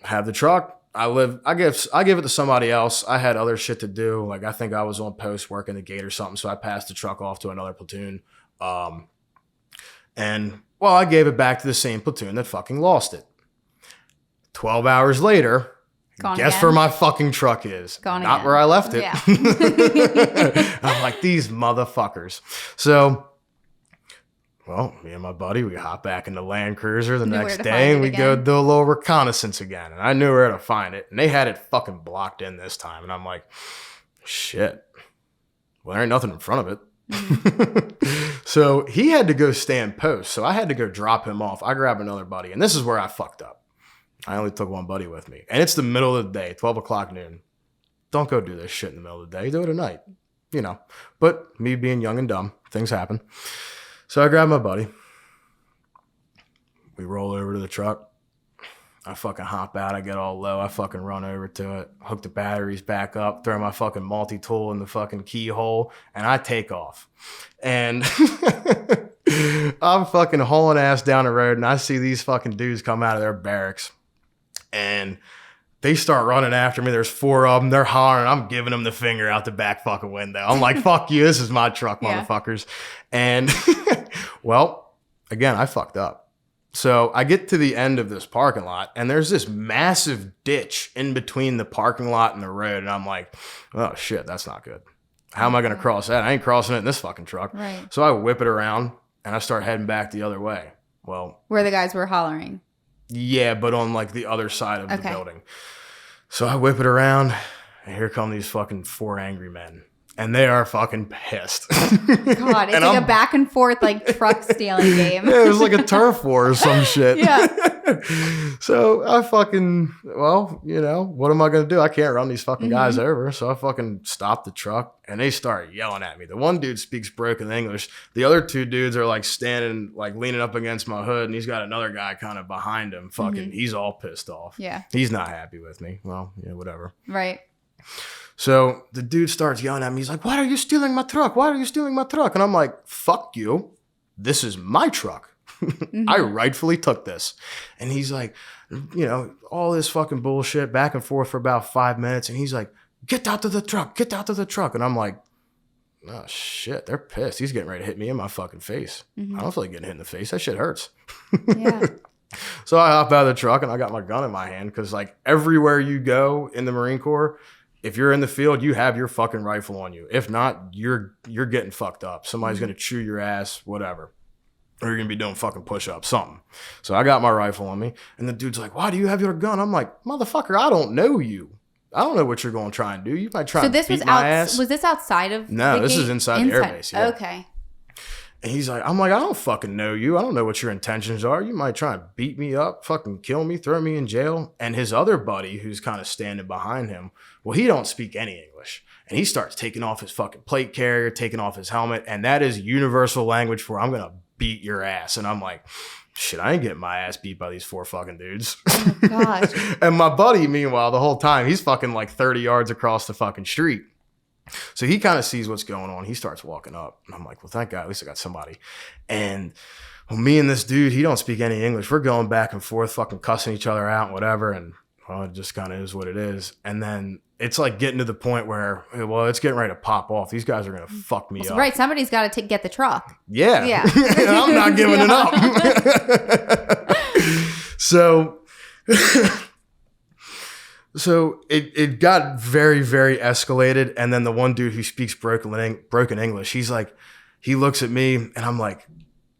have the truck. I give it to somebody else. I had other shit to do. I think I was on post working the gate or something. So I passed the truck off to another platoon. And I gave it back to the same platoon that fucking lost it. 12 hours later, guess where my fucking truck is? Not again. Where I left it. Yeah. I'm like, these motherfuckers. So, me and my buddy, we hop back in the Land Cruiser the next day and we go do a little reconnaissance again. And I knew where to find it. And they had it fucking blocked in this time. And I'm like, shit. Well, there ain't nothing in front of it. So he had to go stand post. So I had to go drop him off. I grabbed another buddy. And this is where I fucked up. I only took one buddy with me. And it's the middle of the day, 12 o'clock noon. Don't go do this shit in the middle of the day. Do it at night. But me being young and dumb, things happen. So I grab my buddy. We roll over to the truck. I fucking hop out. I get all low. I fucking run over to it, hook the batteries back up, throw my fucking multi-tool in the fucking keyhole, and I take off. And I'm fucking hauling ass down the road, and I see these fucking dudes come out of their barracks, and they start running after me. There's 4 of them. They're hollering. I'm giving them the finger out the back fucking window. I'm like, fuck you. This is my truck, motherfuckers. And well, again, I fucked up. So I get to the end of this parking lot, and there's this massive ditch in between the parking lot and the road. And I'm like, oh shit, that's not good. How am I going to cross that? I ain't crossing it in this fucking truck. Right. So I whip it around and I start heading back the other way. Well, where the guys were hollering. Yeah, but on like the other side of the building. So I whip it around, and here come these fucking 4 angry men. And they are fucking pissed. God, it's like a back and forth like truck stealing game. Yeah, it was like a turf war or some shit. Yeah. So I fucking, well, you know, what am I going to do? I can't run these fucking guys over. So I fucking stop the truck, and they start yelling at me. The one dude speaks broken English. The other 2 dudes are like standing, like leaning up against my hood, and he's got another guy kind of behind him. Fucking, he's all pissed off. Yeah. He's not happy with me. Well, yeah, whatever. Right. So the dude starts yelling at me. He's like, why are you stealing my truck? Why are you stealing my truck? And I'm like, fuck you. This is my truck. I rightfully took this. And he's like, you know, all this fucking bullshit back and forth for about 5 minutes. And he's like, get out of the truck. Get out of the truck. And I'm like, oh shit, they're pissed. He's getting ready to hit me in my fucking face. I don't feel like getting hit in the face. That shit hurts. Yeah. So I hop out of the truck, and I got my gun in my hand, because like everywhere you go in the Marine Corps, if you're in the field, you have your fucking rifle on you. If not, you're getting fucked up. Somebody's going to chew your ass, whatever. Or you're going to be doing fucking push-ups, something. So I got my rifle on me, and the dude's like, why do you have your gun? I'm like, motherfucker, I don't know you. I don't know what you're going to try and do. You might try and beat my ass. Was this outside of No, the this gate? is inside the airbase. Yeah. Okay. And he's like, I'm like, I don't fucking know you. I don't know what your intentions are. You might try and beat me up, fucking kill me, throw me in jail. And his other buddy, who's kind of standing behind him, well, he don't speak any English. And he starts taking off his fucking plate carrier, taking off his helmet. And that is universal language for, I'm going to beat your ass. And I'm like, shit, I ain't getting my ass beat by these 4 fucking dudes. Oh, gosh. And my buddy, meanwhile, the whole time, he's fucking like 30 yards across the fucking street. So he kind of sees what's going on. He starts walking up. And I'm like, well, thank God, at least I got somebody. And well, me and this dude, he don't speak any English. We're going back and forth, fucking cussing each other out and whatever. And well, it just kind of is what it is. And then it's like getting to the point where, well, it's getting ready to pop off. These guys are going to fuck me up. Right. Somebody's got to get the truck. Yeah. Yeah. I'm not giving it up. So it got very, very escalated. And then the one dude who speaks broken English, he's like, he looks at me, and I'm like,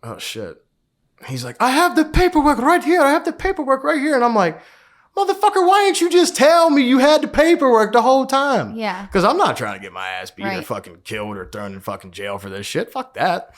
oh shit. He's like, I have the paperwork right here. And I'm like, motherfucker, why didn't you just tell me you had the paperwork the whole time? Yeah. Because I'm not trying to get my ass beat or fucking killed or thrown in fucking jail for this shit. Fuck that.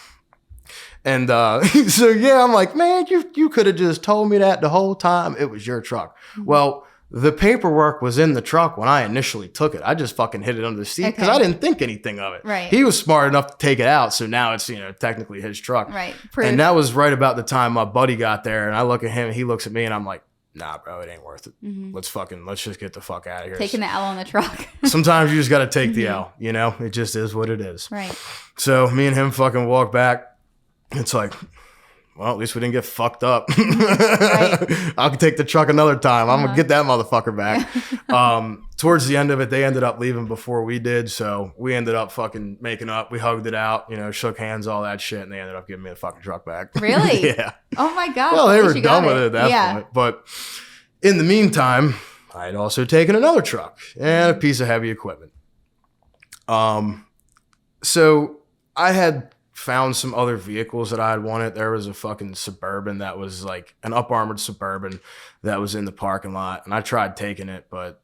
And so, yeah, I'm like, man, you could have just told me that the whole time. It was your truck. Well, the paperwork was in the truck when I initially took it. I just fucking hid it under the seat because I didn't think anything of it. Right. He was smart enough to take it out, so now it's, you know, technically his truck. Right. And that was right about the time my buddy got there, and I look at him, and he looks at me, and I'm like, nah, bro, it ain't worth it. Let's just get the fuck out of here. Taking the L on the truck. Sometimes you just got to take the L, you know? It just is what it is. Right. So me and him fucking walk back. It's like, well, at least we didn't get fucked up. Right. I'll take the truck another time. I'm going to get that motherfucker back. Towards the end of it, they ended up leaving before we did. So we ended up fucking making up. We hugged it out, you know, shook hands, all that shit. And they ended up giving me the fucking truck back. Really? Yeah. Oh my God. Well, they were done with it at that point. But in the meantime, I had also taken another truck and a piece of heavy equipment. So I had found some other vehicles that I had wanted. There was a fucking Suburban that was like an up-armored Suburban that was in the parking lot. And I tried taking it, but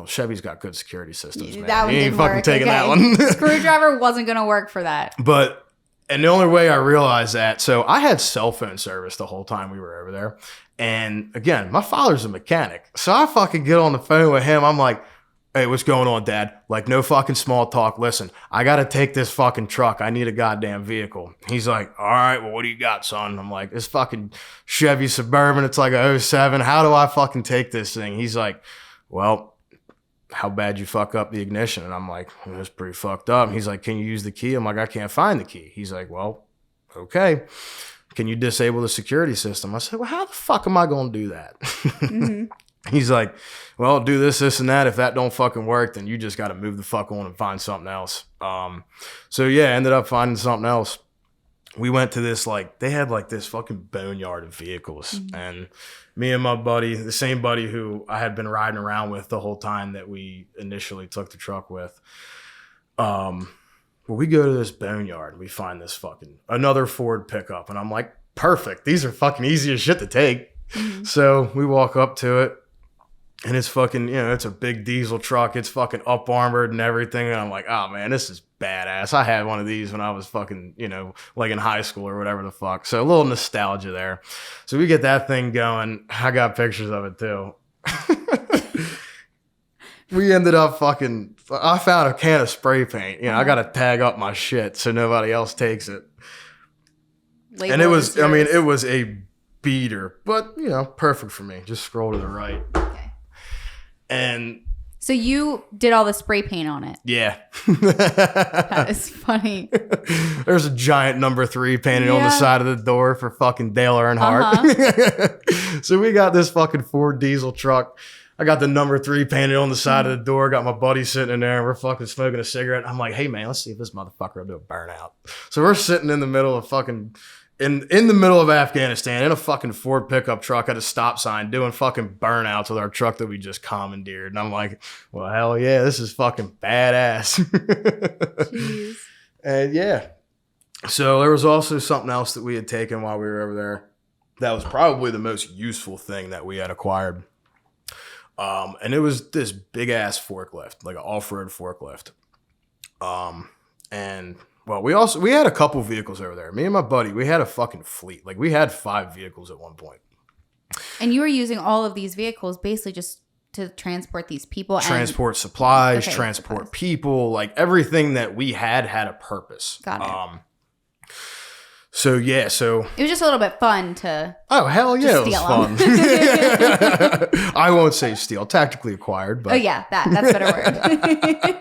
Chevy's got good security systems, man. That one you ain't didn't fucking work. taking that one. Screwdriver wasn't going to work for that. And the only way I realized that, so I had cell phone service the whole time we were over there. And again, my father's a mechanic. So I fucking get on the phone with him. I'm like, hey, what's going on, Dad? Like, no fucking small talk. Listen, I got to take this fucking truck. I need a goddamn vehicle. He's like, all right, well, what do you got, son? I'm like, this fucking Chevy Suburban. It's like a '07. How do I fucking take this thing? He's like, well, how bad you fuck up the ignition? And I'm like, well, that's pretty fucked up. And he's like, can you use the key? I'm like, I can't find the key. He's like, well, okay. Can you disable the security system? I said, well, how the fuck am I going to do that? Mm-hmm. He's like, well, do this, this, and that. If that don't fucking work, then you just got to move the fuck on and find something else. So yeah, ended up finding something else. We went to this, like, they had like this fucking boneyard of vehicles. Mm-hmm. And me and my buddy, the same buddy who I had been riding around with the whole time that we initially took the truck with, well, we go to this boneyard and we find this fucking, another Ford pickup. And I'm like, perfect. These are fucking easy as shit to take. Mm-hmm. So we walk up to it. And it's fucking, you know, it's a big diesel truck. It's fucking up armored and everything. And I'm like, oh man, this is badass. I had one of these when I was fucking, you know, like in high school or whatever the fuck. So a little nostalgia there. So we get that thing going. I got pictures of it too. We ended up fucking, I found a can of spray paint. You know, I got to tag up my shit so nobody else takes it. And it was, I mean, it was a beater, but you know, perfect for me. Just scroll to the right. And so you did all the spray paint on it? Yeah. That is funny. There's a giant number 3 painted on the side of the door for fucking Dale Earnhardt. Uh-huh. So we got this fucking Ford diesel truck. I got the number 3 painted on the side of the door. Got my buddy sitting in there and we're fucking smoking a cigarette. I'm like, hey man, let's see if this motherfucker will do a burnout. So we're sitting in the middle of fucking... In the middle of Afghanistan, in a fucking Ford pickup truck at a stop sign, doing fucking burnouts with our truck that we just commandeered. And I'm like, well, hell yeah, this is fucking badass. Jeez. And yeah. So there was also something else that we had taken while we were over there. That was probably the most useful thing that we had acquired. And it was this big ass forklift, like an off-road forklift. And... well, we had a couple vehicles over there. Me and my buddy, we had a fucking fleet. Like, we had 5 vehicles at one point. And you were using all of these vehicles basically just to transport these people. Transport supplies, transport people. Like, everything that we had a purpose. Got it. So, yeah, so... it was just a little bit fun to... oh, hell yeah, it was fun. I won't say steal. Tactically acquired, but... oh, yeah, that's a better word.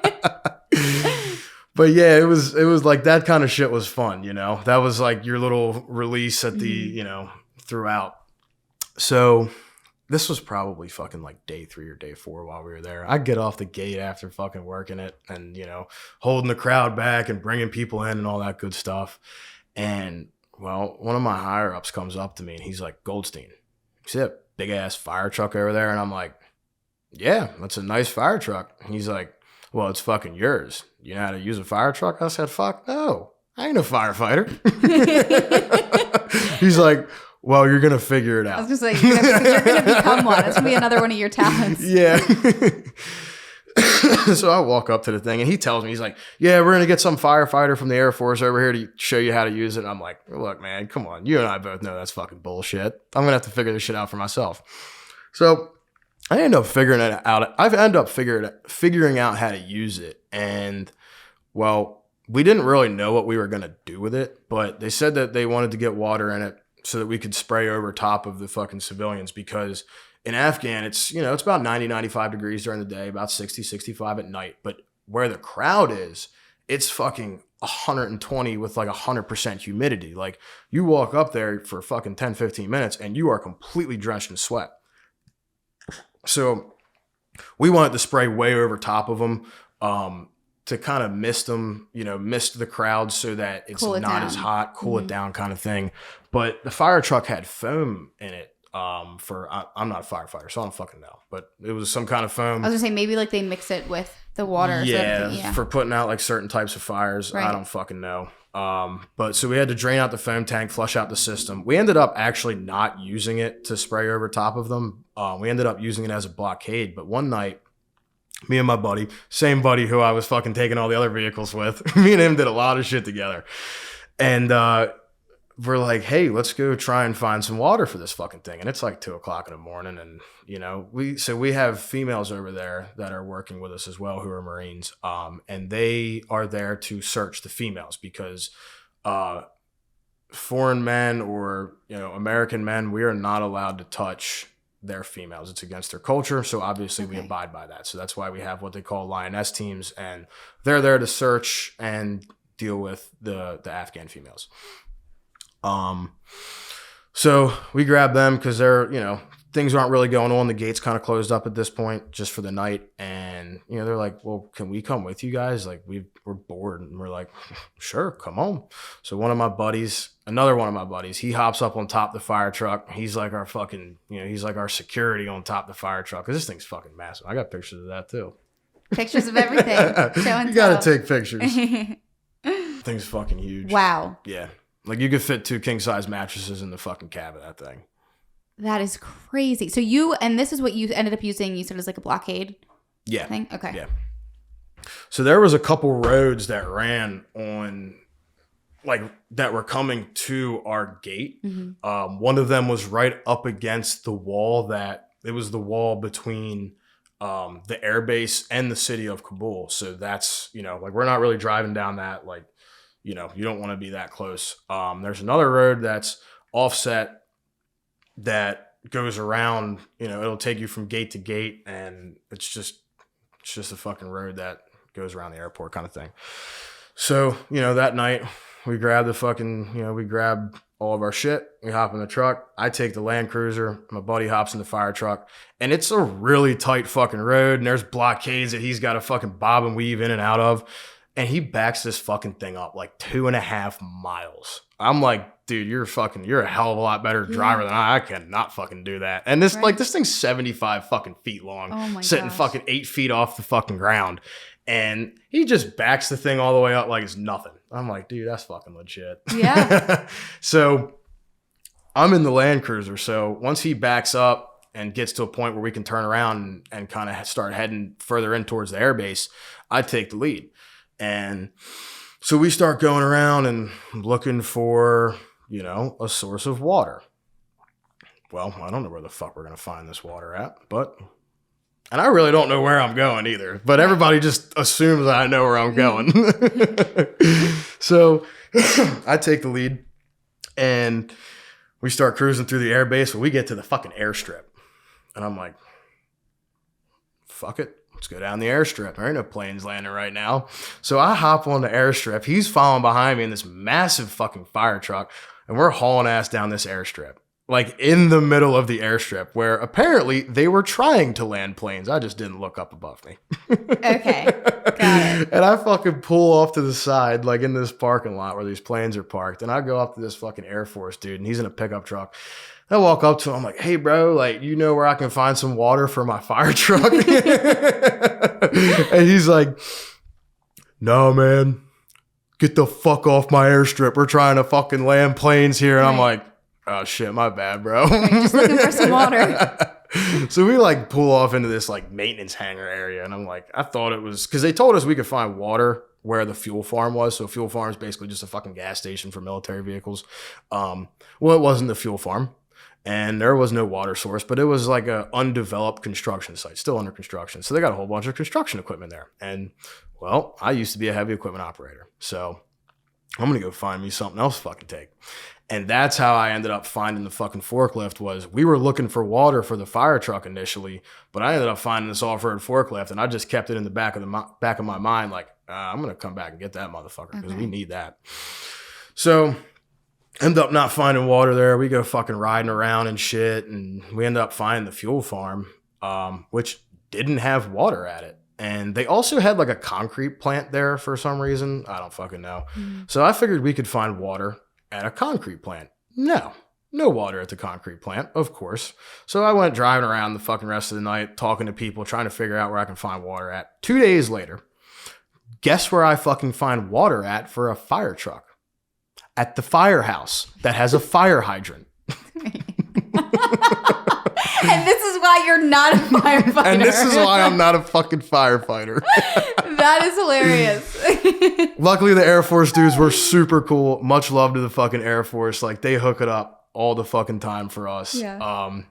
But yeah, it was like that kind of shit was fun, you know? That was like your little release at the, you know, throughout. So this was probably fucking like day 3 or day 4 while we were there. I'd get off the gate after fucking working it and, you know, holding the crowd back and bringing people in and all that good stuff. And, well, one of my higher ups comes up to me and he's like, Goldstein, you see that big ass fire truck over there? And I'm like, yeah, that's a nice fire truck. And he's like, well, it's fucking yours. You know how to use a fire truck? I said, fuck no. I ain't a firefighter. He's like, well, you're going to figure it out. I was just like, you're going to become one. It's going to be another one of your talents. Yeah. So I walk up to the thing and he tells me, he's like, yeah, we're going to get some firefighter from the Air Force over here to show you how to use it. And I'm like, look, man, come on. You and I both know that's fucking bullshit. I'm going to have to figure this shit out for myself. So I end up figuring it out. I've ended up figuring out how to use it. And, well, we didn't really know what we were going to do with it, but they said that they wanted to get water in it so that we could spray over top of the fucking civilians because in Afghan, it's, you know, it's about 90, 95 degrees during the day, about 60, 65 at night. But where the crowd is, it's fucking 120 with like 100% humidity. Like you walk up there for fucking 10, 15 minutes and you are completely drenched in sweat. So we wanted to spray way over top of them to kind of mist them, you know, mist the crowd so that it's not as hot, cool it down kind of thing. But the fire truck had foam in it I'm not a firefighter, so I don't fucking know. But it was some kind of foam. I was going to say maybe like they mix it with the water. Yeah, for putting out like certain types of fires. Right. I don't fucking know. But so we had to drain out the foam tank, flush out the system. We ended up actually not using it to spray over top of them. We ended up using it as a blockade. But one night, me and my buddy, same buddy who I was fucking taking all the other vehicles with, me and him did a lot of shit together. And we're like, hey, let's go try and find some water for this fucking thing. And it's like 2:00 in the morning. And, you know, we have females over there that are working with us as well who are Marines. And they are there to search the females because foreign men or, you know, American men, we are not allowed to touch their females. It's against their culture. So obviously we abide by that. So that's why we have what they call lioness teams. And they're there to search and deal with the Afghan females. So we grab them because they're, you know, things aren't really going on. The gate's kind of closed up at this point just for the night. And, you know, they're like, well, can we come with you guys? Like we're bored. And we're like, sure, come on. So another one of my buddies, he hops up on top of the fire truck. He's like our fucking, you know, he's like our security on top of the fire truck. Cause this thing's fucking massive. I got pictures of that too. Pictures of everything. Show and you got to take pictures. Thing's fucking huge. Wow. Yeah. Like you could fit 2 king-size mattresses in the fucking cab of that thing. That is crazy. So and this is what you ended up using, you said, as like a blockade thing? Okay. Yeah. So there was a couple roads that ran on, like, that were coming to our gate. Mm-hmm. One of them was right up against the wall it was the wall between the airbase and the city of Kabul. So that's, you know, like we're not really driving down that, like, you know, you don't want to be that close. There's another road that's offset that goes around, you know, it'll take you from gate to gate, and it's just a fucking road that goes around the airport kind of thing. So, you know, that night we grab we grab all of our shit. We hop in the truck. I take the Land Cruiser. My buddy hops in the fire truck, and it's a really tight fucking road, and there's blockades that he's got to fucking bob and weave in and out of. And he backs this fucking thing up like 2.5 miles. I'm like, dude, you're a hell of a lot better driver than I cannot fucking do that. And this, like, this thing's 75 fucking feet long, sitting fucking 8 feet off the fucking ground. And he just backs the thing all the way up like it's nothing. I'm like, dude, that's fucking legit. Yeah. So I'm in the Land Cruiser. So once he backs up and gets to a point where we can turn around and kind of start heading further in towards the airbase, I take the lead. And so we start going around and looking for, you know, a source of water. Well, I don't know where the fuck we're going to find this water at, and I really don't know where I'm going either, but everybody just assumes I know where I'm going. So I take the lead and we start cruising through the airbase. We get to the fucking airstrip, and I'm like, fuck it. Let's go down the airstrip. There ain't no planes landing right now. So I hop on the airstrip. He's following behind me in this massive fucking fire truck, and we're hauling ass down this airstrip, like in the middle of the airstrip, where apparently they were trying to land planes. I just didn't look up above me. Okay, got it. And I fucking pull off to the side, like in this parking lot where these planes are parked, and I go up to this fucking Air Force dude, and he's in a pickup truck. I walk up to him, I'm like, hey, bro, like, you know where I can find some water for my fire truck? And he's like, no, man, get the fuck off my airstrip. We're trying to fucking land planes here. And I'm like, oh, shit, my bad, bro. Just looking for some water. So we like pull off into this like maintenance hangar area. And I'm like, I thought it was because they told us we could find water where the fuel farm was. So fuel farm is basically just a fucking gas station for military vehicles. Well, it wasn't the fuel farm. And there was no water source, but it was like a undeveloped construction site, still under construction. So they got a whole bunch of construction equipment there. And, well, I used to be a heavy equipment operator. So I'm going to go find me something else to fucking take. And that's how I ended up finding the fucking forklift. Was we were looking for water for the fire truck initially, but I ended up finding this off-road forklift, and I just kept it in the back of my mind, like, I'm going to come back and get that motherfucker because we need that. So end up not finding water there. We go fucking riding around and shit, and we end up finding the fuel farm, which didn't have water at it. And they also had like a concrete plant there for some reason. I don't fucking know. So I figured we could find water at a concrete plant. No water at the concrete plant, of course. So I went driving around the fucking rest of the night, talking to people, trying to figure out where I can find water at. 2 days later, guess where I fucking find water at for a fire truck? At the firehouse that has a fire hydrant. And this is why you're not a firefighter. And this is why I'm not a fucking firefighter. That is hilarious. Luckily, the Air Force dudes were super cool. Much love to the fucking Air Force. Like, they hook it up all the fucking time for us. Yeah.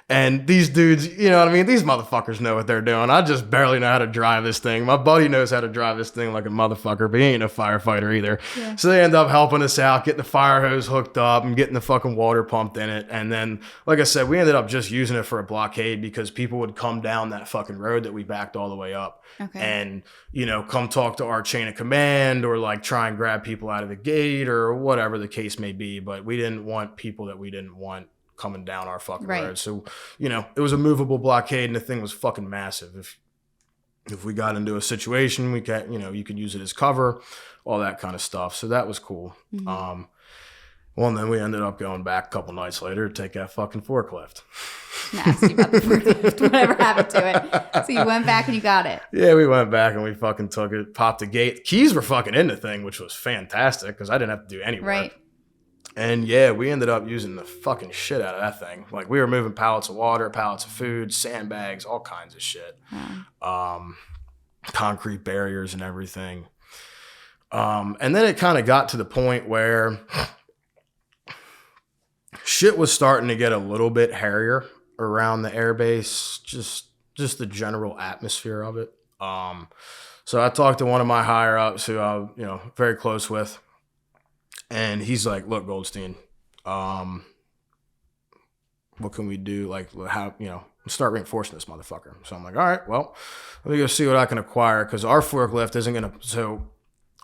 And these dudes, you know what I mean? These motherfuckers know what they're doing. I just barely know how to drive this thing. My buddy knows how to drive this thing like a motherfucker, but he ain't a firefighter either. Yeah. So they end up helping us out, getting the fire hose hooked up and getting the fucking water pumped in it. And then, like I said, we ended up just using it for a blockade because people would come down that fucking road that we backed all the way up. Okay. And, you know, come talk to our chain of command or like try and grab people out of the gate or whatever the case may be. But we didn't want people that we didn't want coming down our fucking road. So, you know, it was a movable blockade and the thing was fucking massive. If we got into a situation, we could, you know, you could use it as cover, all that kind of stuff. So that was cool. Mm-hmm. Well, and then we ended up going back a couple nights later to take that fucking forklift. Nasty about the forklift, whatever happened to it. So you went back and you got it. Yeah, we went back and we fucking took it, popped the gate. Keys were fucking in the thing, which was fantastic because I didn't have to do any work. Right. And yeah, we ended up using the fucking shit out of that thing. Like, we were moving pallets of water, pallets of food, sandbags, all kinds of shit. Concrete barriers and everything. And then it kind of got to the point where shit was starting to get a little bit hairier around the airbase, just the general atmosphere of it. So I talked to one of my higher ups who I'm, you know, very close with. And he's like, look, Goldstein, what can we do? Like, how, you know, start reinforcing this motherfucker. So I'm like, all right, well, let me go see what I can acquire. Cause our forklift isn't going to, so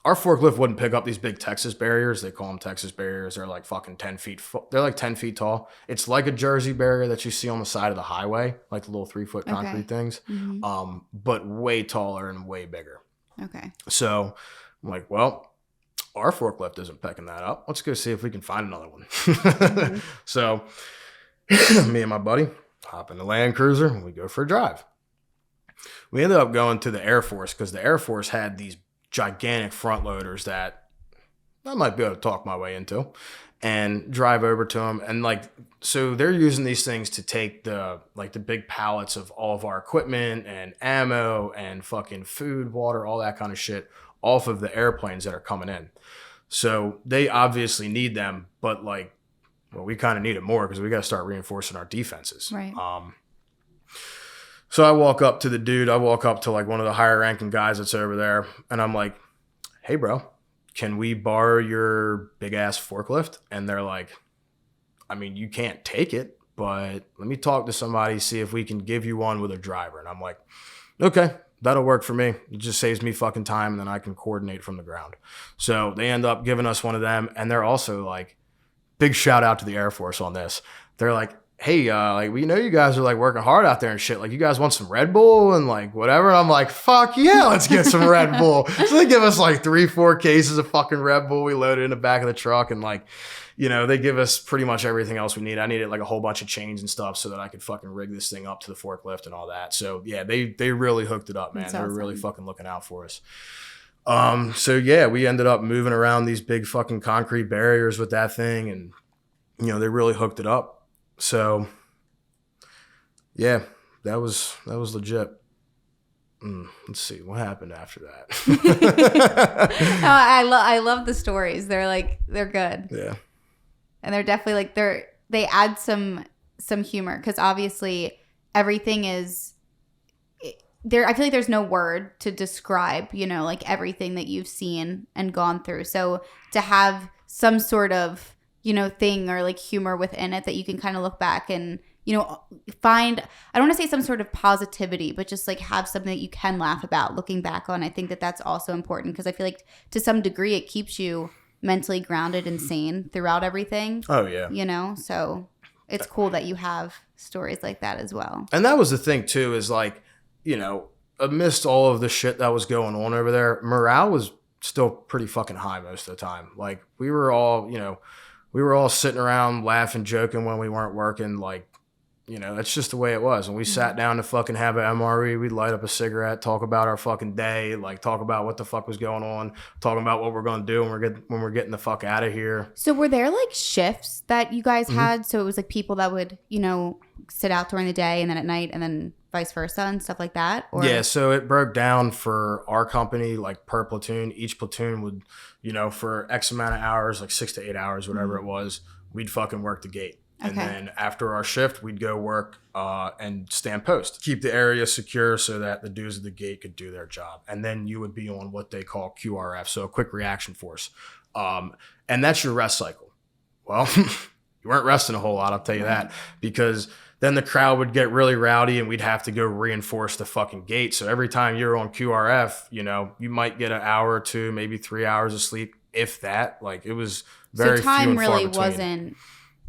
our forklift wouldn't pick up these big Texas barriers. They call them Texas barriers. They're like fucking 10 feet. They're like 10 feet tall. It's like a Jersey barrier that you see on the side of the highway, like the little 3-foot concrete things, but way taller and way bigger. Okay. So I'm like, well, our forklift isn't picking that up. Let's go see if we can find another one. So me and my buddy hop in the Land Cruiser and we go for a drive. We ended up going to the Air Force because the Air Force had these gigantic front loaders that I might be able to talk my way into and drive over to them. And like, so they're using these things to take the big pallets of all of our equipment and ammo and fucking food, water, all that kind of shit off of the airplanes that are coming in. So they obviously need them, but like, well, we kind of need it more because we got to start reinforcing our defenses. Right. So I walk up to the dude. I walk up to like one of the higher ranking guys that's over there. And I'm like, hey, bro, can we borrow your big ass forklift? And they're like, I mean, you can't take it, but let me talk to somebody, see if we can give you one with a driver. And I'm like, okay. That'll work for me. It just saves me fucking time and then I can coordinate from the ground. So they end up giving us one of them. And they're also like, big shout out to the Air Force on this. They're like, hey, like, we know you guys are like working hard out there and shit. Like, you guys want some Red Bull and like whatever. And I'm like, fuck yeah, let's get some Red Bull. So they give us like 3-4 cases of fucking Red Bull. We load it in the back of the truck and like, you know, they give us pretty much everything else we need. I needed like a whole bunch of chains and stuff so that I could fucking rig this thing up to the forklift and all that. So yeah, they really hooked it up, man. They were really fucking looking out for us. So yeah, we ended up moving around these big fucking concrete barriers with that thing and, you know, they really hooked it up. So yeah, that was legit. Let's see what happened after that. I love the stories. They're good. Yeah. And they're definitely like they add some humor because obviously everything is there. I feel like there's no word to describe, you know, like everything that you've seen and gone through. So to have some sort of, you know, thing or like humor within it that you can kind of look back and, you know, find, I don't want to say some sort of positivity, but just like have something that you can laugh about looking back on. I think that that's also important because I feel like to some degree it keeps you mentally grounded and sane throughout everything. Oh, yeah. You know, so it's cool that you have stories like that as well. And that was the thing, too, is like, you know, amidst all of the shit that was going on over there, morale was still pretty fucking high most of the time. Like, we were all sitting around laughing, joking when we weren't working. Like, that's just the way it was. And we sat down to fucking have an MRE. We'd light up a cigarette, talk about our fucking day, like talk about what the fuck was going on, talking about what we're going to do when we're getting the fuck out of here. So were there like shifts that you guys had? So it was like people that would, sit out during the day and then at night and then vice versa and stuff like that? Or? Yeah, so it broke down for our company, like per platoon. Each platoon would, for X amount of hours, like 6 to 8 hours, whatever it was, we'd fucking work the gate. And then after our shift, we'd go work and stand post. Keep the area secure so that the dudes at the gate could do their job. And then you would be on what they call QRF, so a quick reaction force. And that's your rest cycle. Well, you weren't resting a whole lot, I'll tell you that, because then the crowd would get really rowdy and we'd have to go reinforce the fucking gate. So every time you're on QRF, you might get an hour or two, maybe 3 hours of sleep, if that. Like, it was very few and far between. So time really wasn't...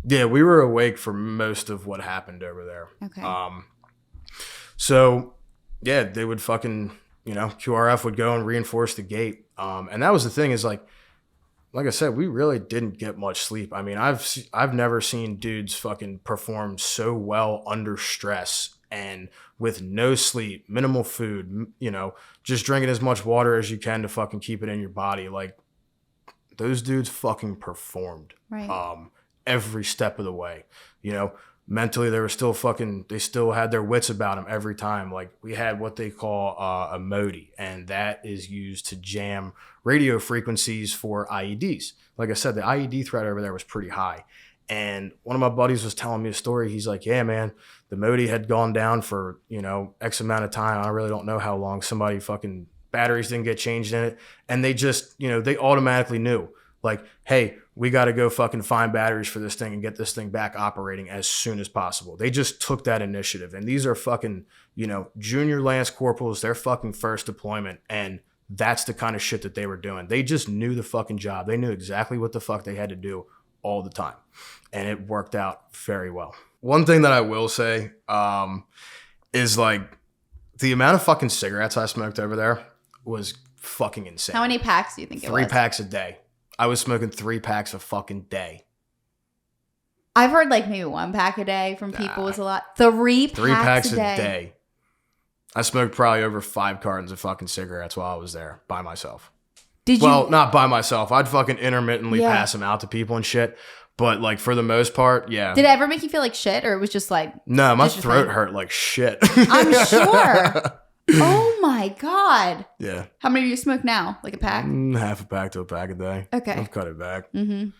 Yeah, we were awake for most of what happened over there. Okay. So, yeah, they would fucking, QRF would go and reinforce the gate. And that was the thing is, like I said, we really didn't get much sleep. I mean, I've never seen dudes fucking perform so well under stress and with no sleep, minimal food, just drinking as much water as you can to fucking keep it in your body. Like, those dudes fucking performed. Right. Every step of the way, mentally they still had their wits about them every time. Like, we had what they call a MODI, and that is used to jam radio frequencies for IEDs. Like I said, the IED threat over there was pretty high. And one of my buddies was telling me a story. He's like, yeah, man, the MODI had gone down for, X amount of time. I really don't know how long. Somebody fucking batteries didn't get changed in it. And they just, they automatically knew. Like, hey, we got to go fucking find batteries for this thing and get this thing back operating as soon as possible. They just took that initiative. And these are fucking, junior lance corporals, their fucking first deployment. And that's the kind of shit that they were doing. They just knew the fucking job. They knew exactly what the fuck they had to do all the time. And it worked out very well. One thing that I will say is, like, the amount of fucking cigarettes I smoked over there was fucking insane. How many packs do you think it was? 3 packs a day. I was smoking 3 packs a fucking day. I've heard like maybe 1 pack a day from people was a lot. 3 packs a day. I smoked probably over 5 cartons of fucking cigarettes while I was there by myself. Well, not by myself. I'd fucking intermittently pass them out to people and shit. But, like, for the most part, yeah. Did it ever make you feel like shit, or it was just like... No, my throat hurt like shit. I'm sure. Oh my God. Yeah. How many do you smoke now? Like a pack? Half a pack to a pack a day. Okay. I've cut it back. Mm-hmm.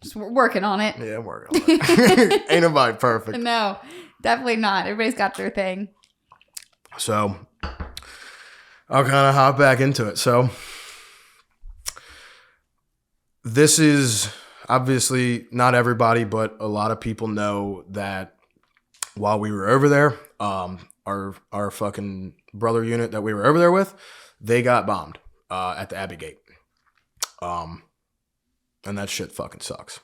Just working on it. Yeah, I'm working on it. Ain't nobody perfect. No, definitely not. Everybody's got their thing. So, I'll kind of hop back into it. So, this is obviously not everybody, but a lot of people know that while we were over there, our fucking brother unit that we were over there with, they got bombed at the Abbey Gate. And that shit fucking sucks.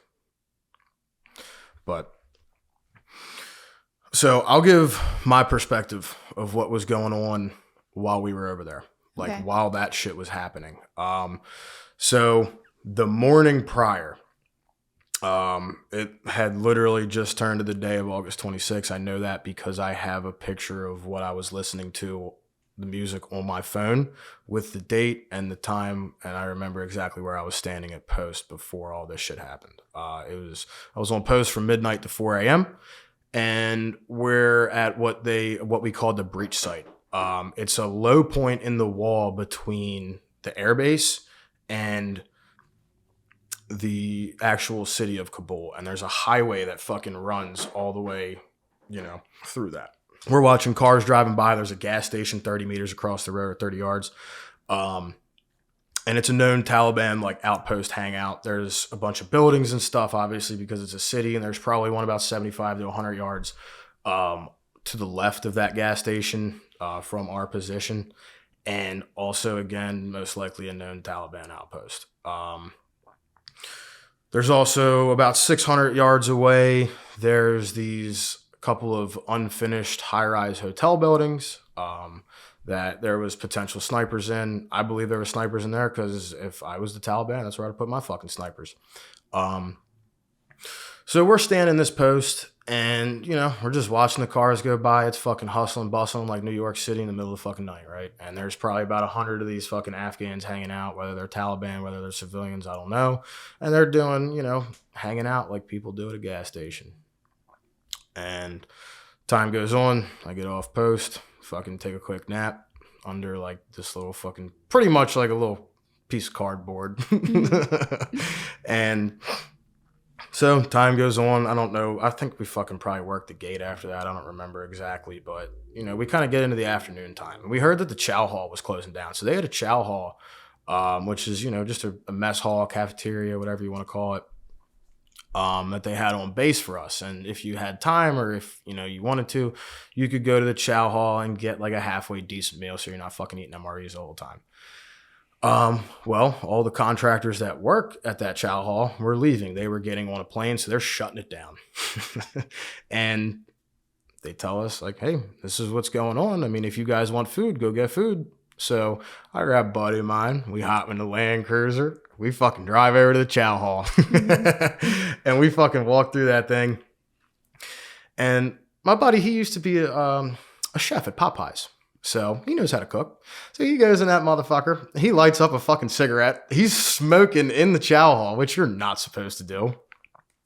But so I'll give my perspective of what was going on while we were over there, like while that shit was happening. So the morning prior, it had literally just turned to the day of August 26th. I know that because I have a picture of what I was listening to, the music on my phone with the date and the time. And I remember exactly where I was standing at post before all this shit happened. I was on post from midnight to 4 a.m. and we're at what we called the breach site. It's a low point in the wall between the airbase and the actual city of Kabul, and there's a highway that fucking runs all the way, through that. We're watching cars driving by. There's a gas station 30 meters across the road, or 30 yards. And it's a known Taliban like outpost hangout. There's a bunch of buildings and stuff, obviously, because it's a city, and there's probably one about 75 to 100 yards to the left of that gas station from our position. And also, again, most likely a known Taliban outpost. There's also about 600 yards away, there's these couple of unfinished high-rise hotel buildings that there was potential snipers in. I believe there were snipers in there because if I was the Taliban, that's where I'd put my fucking snipers. So we're standing this post, And, you know, we're just watching the cars go by. It's fucking hustling, bustling like New York City in the middle of the fucking night, right? And there's probably about 100 of these fucking Afghans hanging out, whether they're Taliban, whether they're civilians, I don't know. And they're doing, you know, hanging out like people do at a gas station. And time goes on. I get off post, fucking take a quick nap under like this little fucking, pretty much like a little piece of cardboard. And so time goes on. I don't know. I think we fucking probably worked the gate after that. I don't remember exactly, but you know, we kind of get into the afternoon time, and we heard that the chow hall was closing down. So they had a chow hall, which is, you know, just a mess hall, cafeteria, whatever you want to call it, that they had on base for us. And if you had time, or if, you know, you wanted to, you could go to the chow hall and get like a halfway decent meal, so you're not fucking eating MREs all the time. Well, all the contractors that work at that chow hall were leaving. They were getting on a plane, so they're shutting it down. And they tell us, like, hey, this is what's going on. I mean, if you guys want food, go get food. So I grab a buddy of mine. We hop in the Land Cruiser. We fucking drive over to the chow hall. And we fucking walk through that thing. And my buddy, he used to be a chef at Popeyes. So he knows how to cook. So he goes in that motherfucker. He lights up a fucking cigarette. He's smoking in the chow hall, which you're not supposed to do.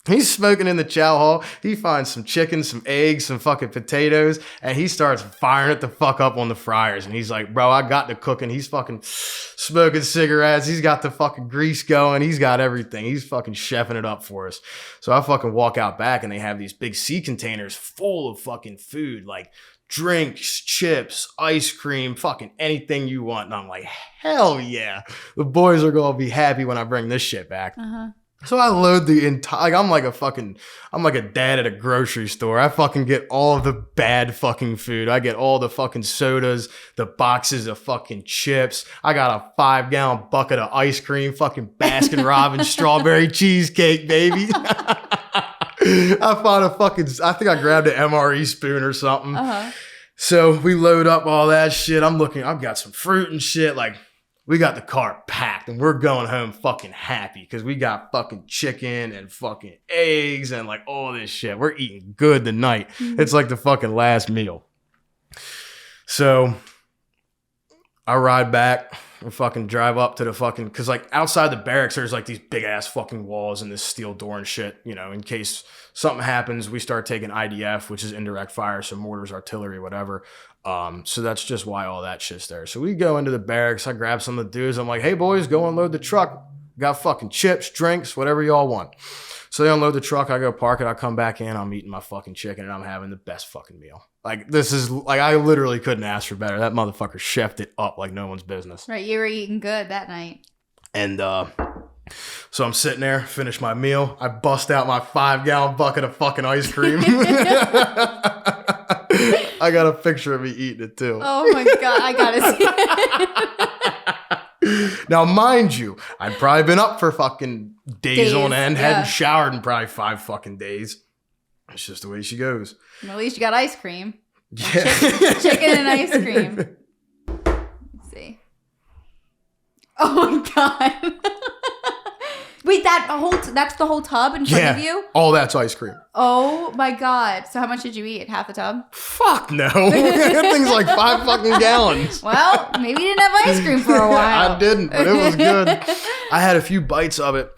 He's smoking in the chow hall. He finds some chicken, some eggs, some fucking potatoes, and he starts firing it the fuck up on the fryers. And he's like, bro, I got the cooking. He's fucking smoking cigarettes. He's got the fucking grease going. He's got everything. He's fucking chefing it up for us. So I fucking walk out back, and they have these big sea containers full of fucking food, like drinks, chips, ice cream, fucking anything you want. And I'm like, hell yeah. The boys are going to be happy when I bring this shit back. Uh-huh. So I load the entire, like, I'm like a dad at a grocery store. I fucking get all of the bad fucking food. I get all the fucking sodas, the boxes of fucking chips. I got a 5-gallon bucket of ice cream, fucking Baskin Robbins strawberry cheesecake, baby. I think I grabbed an MRE spoon or something. Uh-huh. So we load up all that shit. I've got some fruit and shit. Like, we got the car packed, and we're going home fucking happy because we got fucking chicken and fucking eggs and like all this shit. We're eating good tonight. Mm-hmm. It's like the fucking last meal. So I ride back and fucking drive up to the fucking, because like outside the barracks, there's like these big ass fucking walls and this steel door and shit, you know, in case something happens, we start taking IDF, which is indirect fire, so mortars, artillery, whatever. So that's just why all that shit's there. So we go into the barracks. I grab some of the dudes. I'm like, hey boys, go unload the truck. Got fucking chips, drinks, whatever y'all want. So they unload the truck. I go park it. I come back in. I'm eating my fucking chicken, and I'm having the best fucking meal. Like, this is like, I literally couldn't ask for better. That motherfucker chefed it up like no one's business. Right, you were eating good that night. And so I'm sitting there, finish my meal. I bust out my 5-gallon bucket of fucking ice cream. I got a picture of me eating it too. Oh my God, I gotta see it. Now, mind you, I'd probably been up for fucking days on end, hadn't showered in probably 5 fucking days. It's just the way she goes. Well, at least you got ice cream. Yeah. Chicken and ice cream. Let's see. Oh my God. Wait, that's the whole tub in front of you? All that's ice cream. Oh my God. So how much did you eat? Half the tub? Fuck no. That thing's like 5 fucking gallons. Well, maybe you didn't have ice cream for a while. I didn't, but it was good. I had a few bites of it,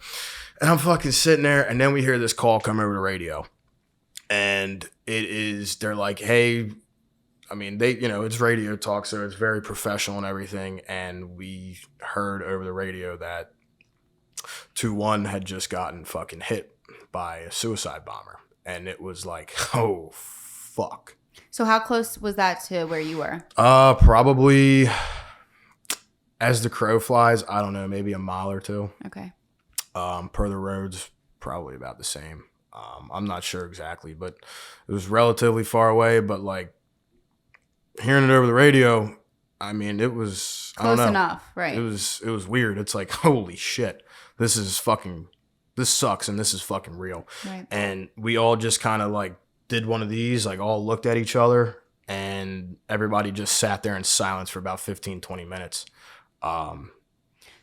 and I'm fucking sitting there, and then we hear this call come over the radio. And they're like, hey, I mean, it's radio talk, so it's very professional and everything. And we heard over the radio that 2-1 had just gotten fucking hit by a suicide bomber. And it was like, oh, fuck. So how close was that to where you were? Probably, as the crow flies, I don't know, maybe a mile or 2. Okay. Per the roads, probably about the same. I'm not sure exactly, but it was relatively far away. But like hearing it over the radio, I mean, it was close enough, right? It was weird. It's like, holy shit, this sucks, and this is fucking real. Right. And we all just kind of like did one of these, like all looked at each other, and everybody just sat there in silence for about 15-20 minutes.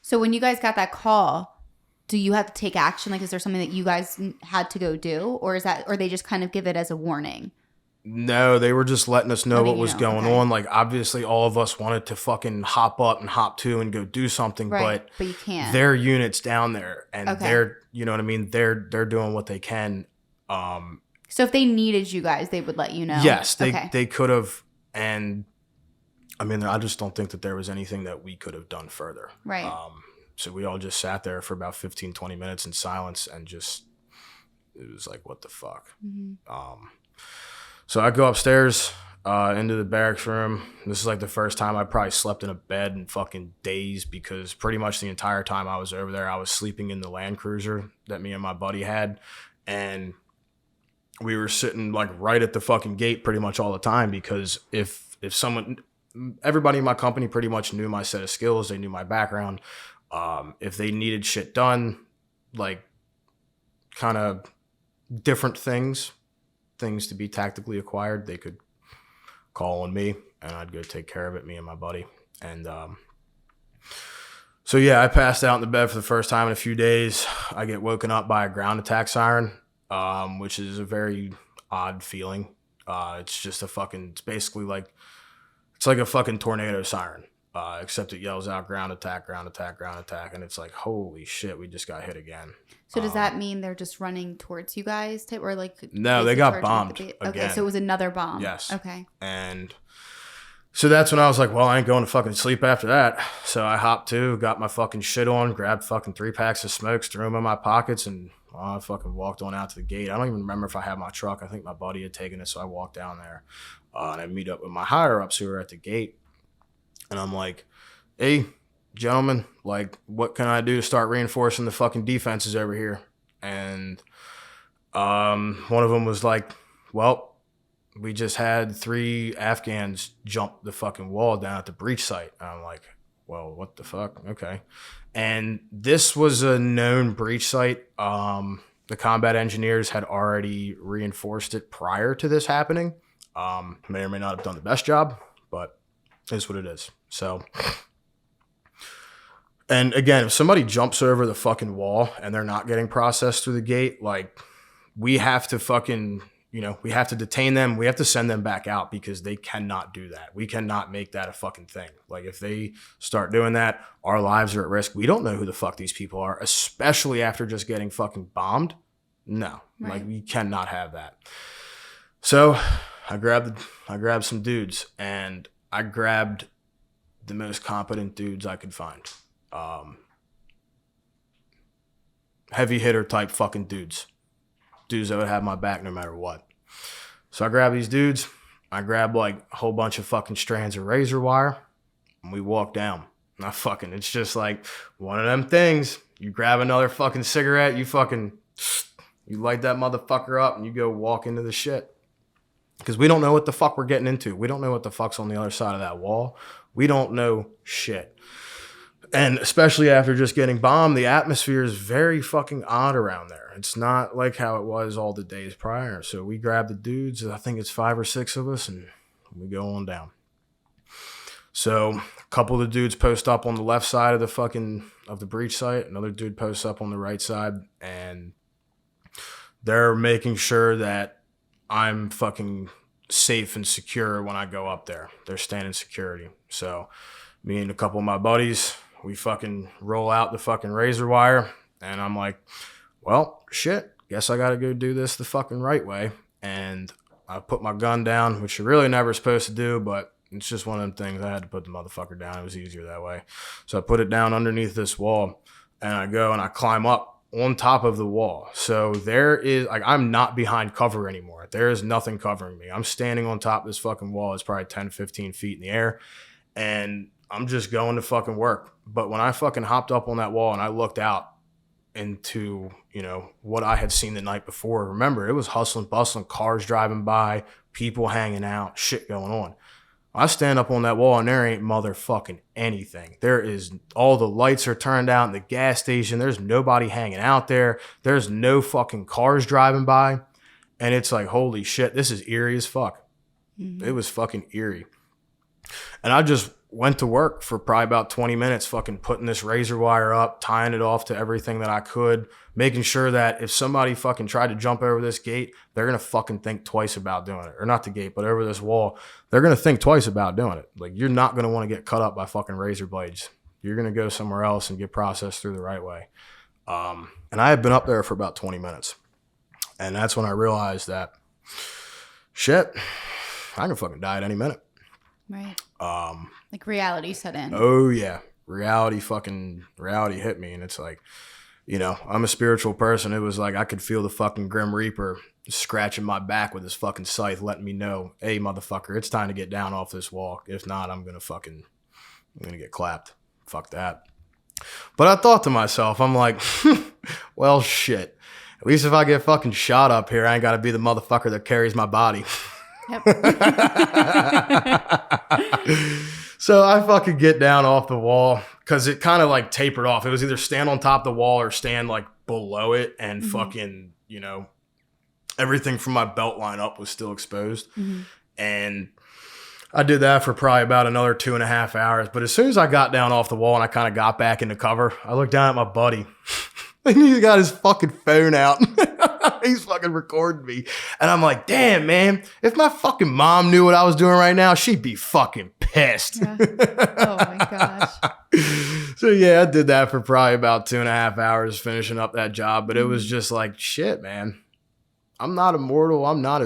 So when you guys got that call, do you have to take action? Like, is there something that you guys had to go do, or they just kind of give it as a warning? No, they were just letting us know what was going okay. on. Like, obviously, all of us wanted to fucking hop up and hop to and go do something, but you can't. Their units down there, and they're, you know what I mean? They're doing what they can. So if they needed you guys, they would let you know? Yes, they could have. And, I mean, I just don't think that there was anything that we could have done further. Right. So we all just sat there for about 15, 20 minutes in silence and just, it was like, what the fuck? Mm-hmm. So I go upstairs into the barracks room. This is like the first time I probably slept in a bed in fucking days, because pretty much the entire time I was over there, I was sleeping in the Land Cruiser that me and my buddy had. And we were sitting like right at the fucking gate pretty much all the time, because if everybody in my company pretty much knew my set of skills, they knew my background. If they needed shit done, like kind of different things to be tactically acquired, they could call on me and I'd go take care of it, me and my buddy. And so yeah, I passed out in the bed for the first time in a few days. I get woken up by a ground attack siren, which is a very odd feeling. It's basically like, it's like a fucking tornado siren, except it yells out ground attack, ground attack, ground attack. And it's like, holy shit, we just got hit again. So does that mean they're just running towards you guys? Or like, no, they got bombed again. Okay, so it was another bomb. Yes. Okay. And so that's when I was like, well, I ain't going to fucking sleep after that. So I hopped to, got my fucking shit on, grabbed fucking 3 packs of smokes, threw them in my pockets, and I fucking walked on out to the gate. I don't even remember if I had my truck. I think my buddy had taken it, so I walked down there. And I meet up with my higher-ups who were at the gate. And I'm like, hey, gentlemen, like, what can I do to start reinforcing the fucking defenses over here? And one of them was like, well, we just had 3 Afghans jump the fucking wall down at the breach site. And I'm like, well, what the fuck? Okay. And this was a known breach site. The combat engineers had already reinforced it prior to this happening. May or may not have done the best job, but it is what it is. So, and again, if somebody jumps over the fucking wall and they're not getting processed through the gate, like, we have to fucking, we have to detain them. We have to send them back out, because they cannot do that. We cannot make that a fucking thing. Like, if they start doing that, our lives are at risk. We don't know who the fuck these people are, especially after just getting fucking bombed. No, right. Like, we cannot have that. So I grabbed some dudes, and I grabbed the most competent dudes I could find. Heavy hitter type fucking dudes that would have my back no matter what. So I grabbed these dudes. I grabbed like a whole bunch of fucking strands of razor wire, and we walked down. It's just like one of them things. You grab another fucking cigarette, you light that motherfucker up, and you go walk into the shit. Because we don't know what the fuck we're getting into. We don't know what the fuck's on the other side of that wall. We don't know shit. And especially after just getting bombed, the atmosphere is very fucking odd around there. It's not like how it was all the days prior. So we grab the dudes, I think it's 5 or 6 of us, and we go on down. So a couple of the dudes post up on the left side of the breach site. Another dude posts up on the right side, and they're making sure that I'm fucking safe and secure when I go up there. They're standing security. So me and a couple of my buddies, we fucking roll out the fucking razor wire, and I'm like, well, shit, guess I gotta go do this the fucking right way. And I put my gun down, which you're really never supposed to do, but it's just one of them things. I had to put the motherfucker down. It was easier that way. So I put it down underneath this wall, and I go and I climb up on top of the wall. So there is, like, I'm not behind cover anymore. There is nothing covering me. I'm standing on top of this fucking wall. It's probably 10, 15 feet in the air, and I'm just going to fucking work. But when I fucking hopped up on that wall and I looked out into, what I had seen the night before, remember, it was hustling, bustling, cars driving by, people hanging out, shit going on. I stand up on that wall and there ain't motherfucking anything. All the lights are turned out in the gas station. There's nobody hanging out there. There's no fucking cars driving by. And it's like, holy shit, this is eerie as fuck. Mm-hmm. It was fucking eerie. And I just went to work for probably about 20 minutes, fucking putting this razor wire up, tying it off to everything that I could, making sure that if somebody fucking tried to jump over this gate, they're going to fucking think twice about doing it. Or not the gate, but over this wall, they're going to think twice about doing it. Like, you're not going to want to get cut up by fucking razor blades. You're going to go somewhere else and get processed through the right way. And I had been up there for about 20 minutes. And that's when I realized that, shit, I can fucking die at any minute. Right. Like reality set in. Oh yeah. Reality hit me. And it's like, you know, I'm a spiritual person. It was like I could feel the fucking Grim Reaper scratching my back with his fucking scythe, letting me know, hey motherfucker, it's time to get down off this wall. If not, I'm gonna get clapped. Fuck that. But I thought to myself, I'm like, well shit. At least if I get fucking shot up here, I ain't gotta be the motherfucker that carries my body. Yep. So I fucking get down off the wall because it kind of like tapered off. It was either stand on top of the wall or stand like below it, and fucking, you know, everything from my belt line up was still exposed. And I did that for probably about another 2.5 hours. But as soon as I got down off the wall and I kind of got back into cover, I looked down at my buddy and he's got his fucking phone out. He's fucking recording me. And I'm like, damn, man, if my fucking mom knew what I was doing right now, she'd be fucking pissed. Yeah. Oh my gosh. So yeah, I did that for probably about 2.5 hours finishing up that job. But it was just like, shit, man. I'm not immortal. I'm not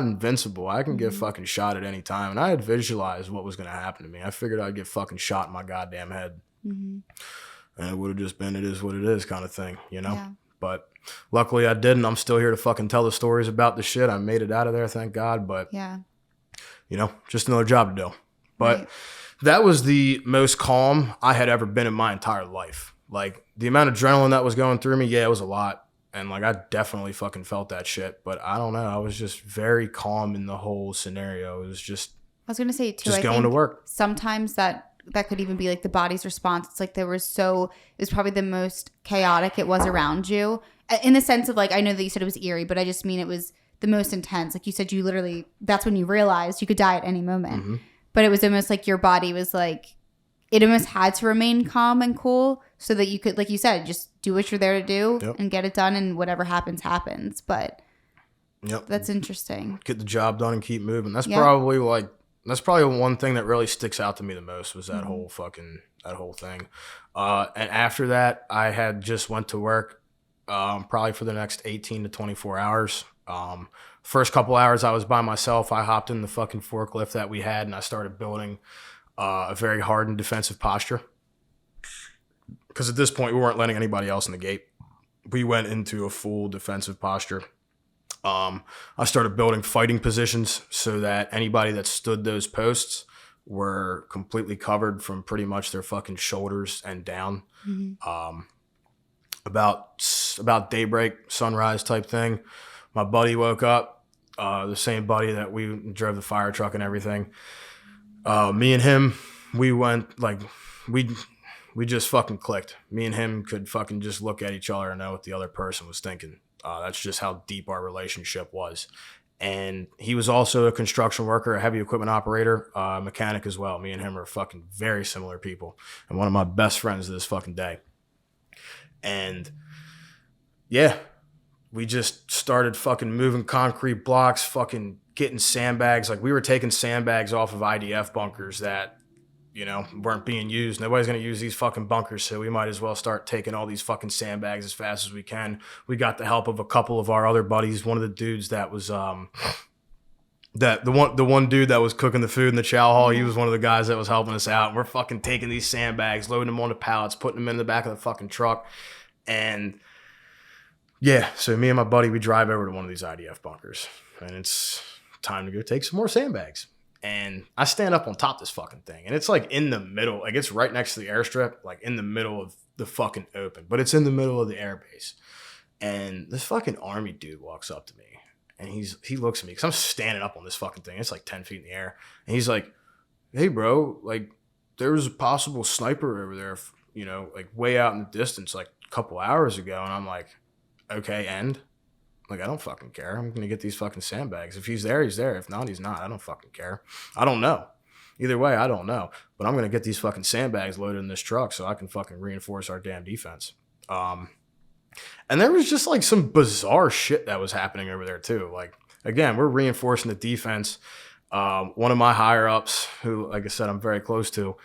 invincible. I can get fucking shot at any time. And I had visualized what was going to happen to me. I figured I'd get fucking shot in my goddamn head. And it would have just been, it is what it is kind of thing, you know? Yeah. But luckily I didn't. I'm still here to fucking tell the stories about the shit. I made it out of there, thank God. But, yeah, you know, just another job to do. But that was the most calm I had ever been in my entire life. Like, the amount of adrenaline that was going through me, yeah, it was a lot. And, like, I definitely fucking felt that shit. But I don't know. I was just very calm in the whole scenario. It was just... I was going to say, too, just going to work. Sometimes that could even be, like, the body's response. It's like it was probably the most chaotic it was around you. In the sense of, like, I know that you said it was eerie, but I just mean it was the most intense. Like you said, you literally... That's when you realized you could die at any moment. But it was almost like your body was, like... It almost had to remain calm and cool so that you could, like you said, just do what you're there to do and get it done, and whatever happens, happens. But that's interesting. Get the job done and keep moving. That's probably one thing that really sticks out to me the most was that whole thing. And after that, I had just went to work probably for the next 18 to 24 hours. First couple hours I was by myself. I hopped in the fucking forklift that we had and I started building a very hardened defensive posture. Because at this point, we weren't letting anybody else in the gate. We went into a full defensive posture. I started building fighting positions so that anybody that stood those posts were completely covered from pretty much their fucking shoulders and down. About daybreak, sunrise type thing, my buddy woke up, the same buddy that we drove the fire truck and everything. Me and him, we went, like, we just fucking clicked. Me and him could fucking just look at each other and know what the other person was thinking. That's just how deep our relationship was. And he was also a construction worker, a heavy equipment operator, mechanic as well. Me and him are fucking very similar people. And one of my best friends to this fucking day. And yeah, we just started fucking moving concrete blocks, fucking getting sandbags. Like, we were taking sandbags off of IDF bunkers that, you know, weren't being used. Nobody's going to use these fucking bunkers, so we might as well start taking all these fucking sandbags as fast as we can. We got the help of a couple of our other buddies. One of the dudes that was the one dude that was cooking the food in the chow hall, he was one of the guys that was helping us out. And we're fucking taking these sandbags, loading them onto pallets, putting them in the back of the fucking truck. And yeah, so me and my buddy, we drive over to one of these IDF bunkers, and it's time to go take some more sandbags. And I stand up on top of this fucking thing, and it's like in the middle, like it's right next to the airstrip, like in the middle of the fucking open, but it's in the middle of the airbase. And this fucking army dude walks up to me, and he looks at me because I'm standing up on this fucking thing. It's like 10 feet in the air, and he's like, "Hey, bro, like there was a possible sniper over there, you know, like way out in the distance, like a couple hours ago." And I'm like, "Okay, and?" Like, I don't fucking care. I'm going to get these fucking sandbags. If he's there, he's there. If not, he's not. I don't fucking care. I don't know. Either way, I don't know. But I'm going to get these fucking sandbags loaded in this truck so I can fucking reinforce our damn defense. And there was just like some bizarre shit that was happening over there too. Like, again, we're reinforcing the defense. One of my higher ups, who, like I said, I'm very close to,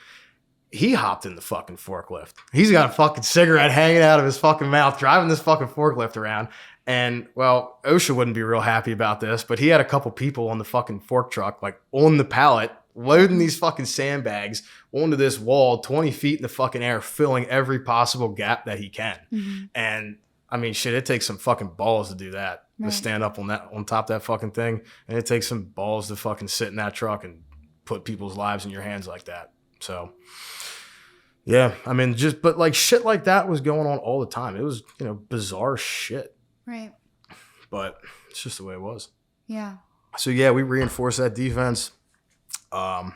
he hopped in the fucking forklift. He's got a fucking cigarette hanging out of his fucking mouth, driving this fucking forklift around. And, well, OSHA wouldn't be real happy about this, but he had a couple people on the fucking fork truck, like on the pallet, loading these fucking sandbags onto this wall 20 feet in the fucking air, filling every possible gap that he can. Mm-hmm. And, I mean, shit, it takes some fucking balls to do that, to stand up on top of that fucking thing. And it takes some balls to fucking sit in that truck and put people's lives in your hands like that. So, yeah, I mean, but like shit like that was going on all the time. It was, bizarre shit. Right. But it's just the way it was. Yeah. So, yeah, we reinforced that defense. One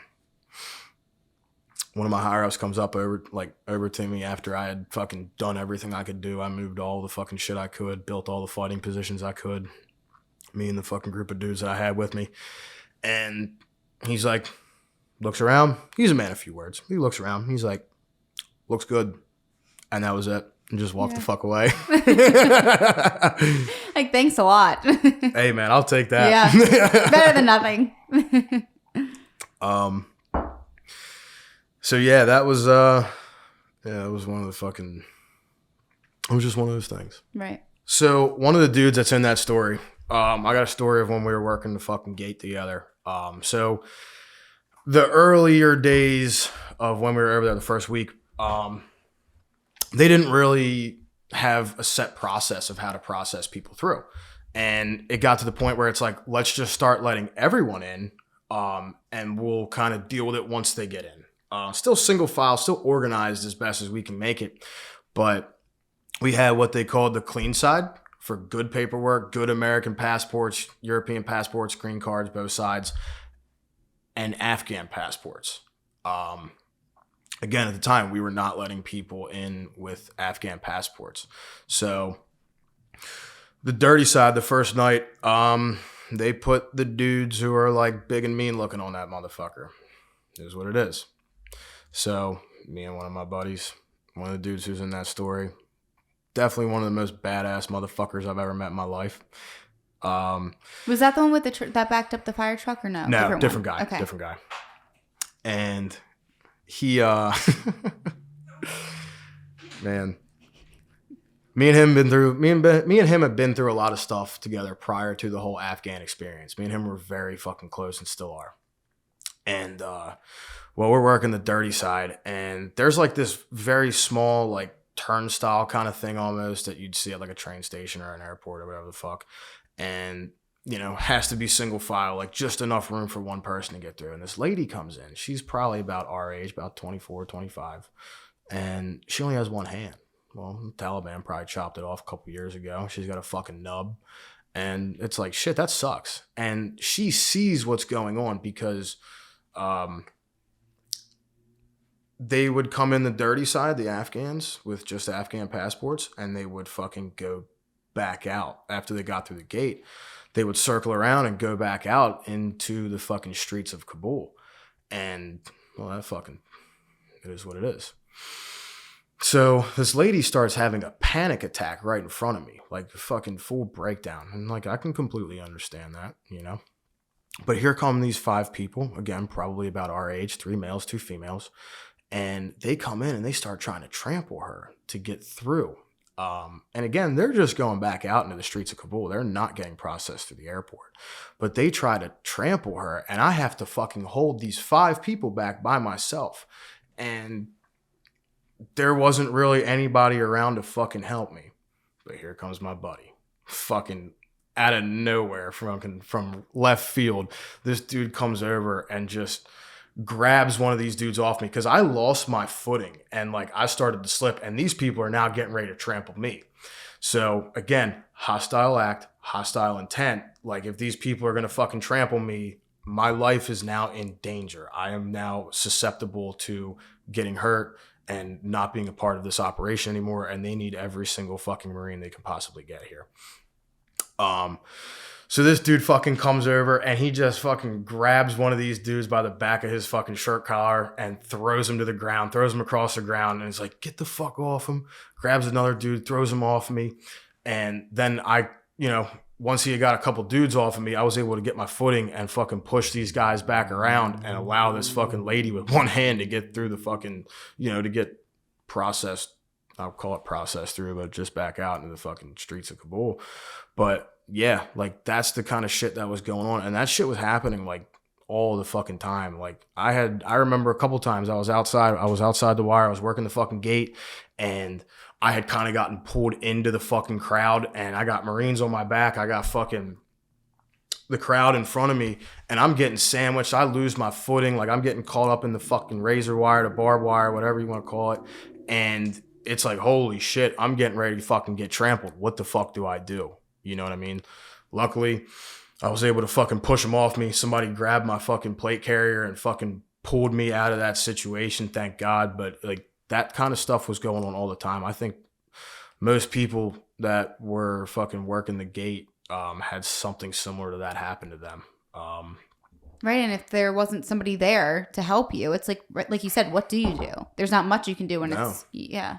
of my higher ups comes up over to me after I had fucking done everything I could do. I moved all the fucking shit I could, built all the fighting positions I could. Me and the fucking group of dudes that I had with me. And he's like, looks around. He's a man of few words. He looks around. He's like, looks good. And that was it. And just walked the fuck away. Like, thanks a lot. Hey, man, I'll take that. Yeah. Better than nothing. So, yeah, that was, it was one of the fucking, it was just one of those things. Right. So, one of the dudes that's in that story, I got a story of when we were working the fucking gate together. So, the earlier days of when we were over there the first week, they didn't really have a set process of how to process people through. And it got to the point where it's like, let's just start letting everyone in, and we'll kind of deal with it once they get in. Still single file, still organized as best as we can make it. But we had what they called the clean side for good paperwork, good American passports, European passports, green cards, both sides, and Afghan passports. Again, at the time, we were not letting people in with Afghan passports. So the dirty side, the first night, they put the dudes who are like big and mean looking on that motherfucker. It is what it is. So me and one of my buddies, one of the dudes who's in that story, definitely one of the most badass motherfuckers I've ever met in my life. Was that the one with that backed up the fire truck or no? No, different guy. Okay. Different guy. And he, man, me and him have been through a lot of stuff together prior to the whole Afghan experience. Me and him were very fucking close and still are. And, we're working the dirty side, and there's like this very small, like turnstile kind of thing almost that you'd see at like a train station or an airport or whatever the fuck. And, has to be single file, like just enough room for one person to get through. And this lady comes in. She's probably about our age, about 24, 25. And she only has one hand. Well, the Taliban probably chopped it off a couple years ago. She's got a fucking nub. And it's like, shit, that sucks. And she sees what's going on because they would come in the dirty side, the Afghans, with just Afghan passports, and they would fucking go back out after they got through the gate. They would circle around and go back out into the fucking streets of Kabul. And, well, that fucking, it is what it is. So this lady starts having a panic attack right in front of me, like a fucking full breakdown. And, like, I can completely understand that, But here come these 5 people, again, probably about our age, 3 males, 2 females. And they come in and they start trying to trample her to get through. And again, they're just going back out into the streets of Kabul. They're not getting processed through the airport. But they try to trample her, and I have to fucking hold these 5 people back by myself. And there wasn't really anybody around to fucking help me. But here comes my buddy. Fucking out of nowhere from left field. This dude comes over and just grabs one of these dudes off me because I lost my footing and like I started to slip, and these people are now getting ready to trample me. So again, hostile act, hostile intent. Like if these people are going to fucking trample me, my life is now in danger. I am now susceptible to getting hurt and not being a part of this operation anymore. And they need every single fucking Marine they can possibly get here. So this dude fucking comes over and he just fucking grabs one of these dudes by the back of his fucking shirt collar and throws him to the ground, throws him across the ground. And it's like, get the fuck off him. Grabs another dude, throws him off of me. And then once he had got a couple dudes off of me, I was able to get my footing and fucking push these guys back around and allow this fucking lady with one hand to get through the fucking, to get processed. I'll call it processed through, but just back out into the fucking streets of Kabul. But yeah, like that's the kind of shit that was going on. And that shit was happening like all the fucking time. Like I remember a couple times I was outside the wire. I was working the fucking gate and I had kind of gotten pulled into the fucking crowd and I got Marines on my back. I got fucking the crowd in front of me and I'm getting sandwiched. I lose my footing. Like I'm getting caught up in the fucking razor wire, the barbed wire, whatever you want to call it. And it's like, holy shit, I'm getting ready to fucking get trampled. What the fuck do I do? You know what I mean? Luckily, I was able to fucking push him off me. Somebody grabbed my fucking plate carrier and fucking pulled me out of that situation, thank God. But like that kind of stuff was going on all the time. I think most people that were fucking working the gate had something similar to that happen to them. Right, and if there wasn't somebody there to help you, it's like you said, what do you do? There's not much you can do when it's yeah.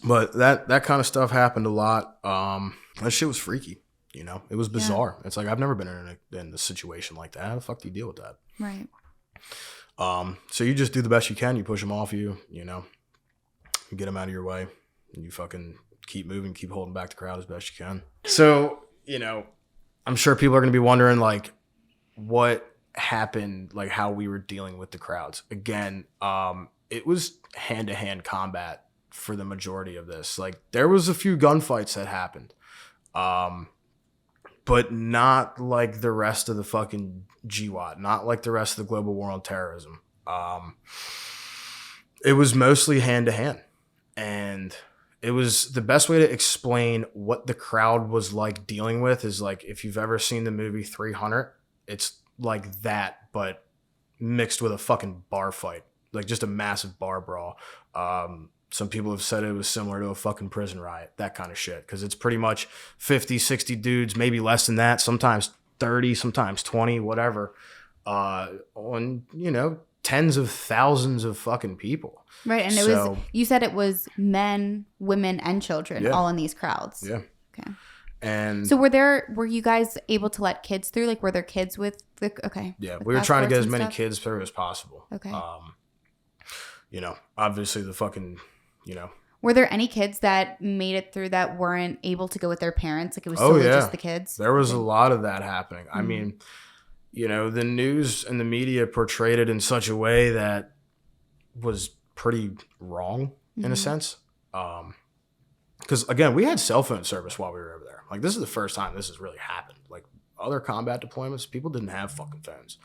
But that kind of stuff happened a lot. That shit was freaky. It was bizarre. Yeah. It's like I've never been in a situation like that. How the fuck do you deal with that? Right. So you just do the best you can. You push them off you. You get them out of your way, and you fucking keep moving, keep holding back the crowd as best you can. So I'm sure people are going to be wondering like what happened, like how we were dealing with the crowds. Again, it was hand-to-hand combat for the majority of this. Like there was a few gunfights that happened, but not like the rest of the fucking GWAT, not like the rest of the global war on terrorism. It was mostly hand-to-hand, and it was the best way to explain what the crowd was like dealing with is like if you've ever seen the movie 300, it's like that, but mixed with a fucking bar fight, like just a massive bar brawl. Some people have said it was similar to a fucking prison riot, that kind of shit. Because it's pretty much 50, 60 dudes, maybe less than that, sometimes 30, sometimes 20, whatever, on, tens of thousands of fucking people. Right, and you said it was men, women, and children all in these crowds. Yeah. Okay. And so were you guys able to let kids through? Like, were there kids with okay. Yeah, we were trying to get as many kids through as possible. Okay. Obviously the fucking, Were there any kids that made it through that weren't able to go with their parents? Like it was solely just the kids? There was a lot of that happening. Mm-hmm. I mean, the news and the media portrayed it in such a way that was pretty wrong in a sense. Because again, we had cell phone service while we were over there. Like this is the first time this has really happened. Like other combat deployments, people didn't have fucking phones.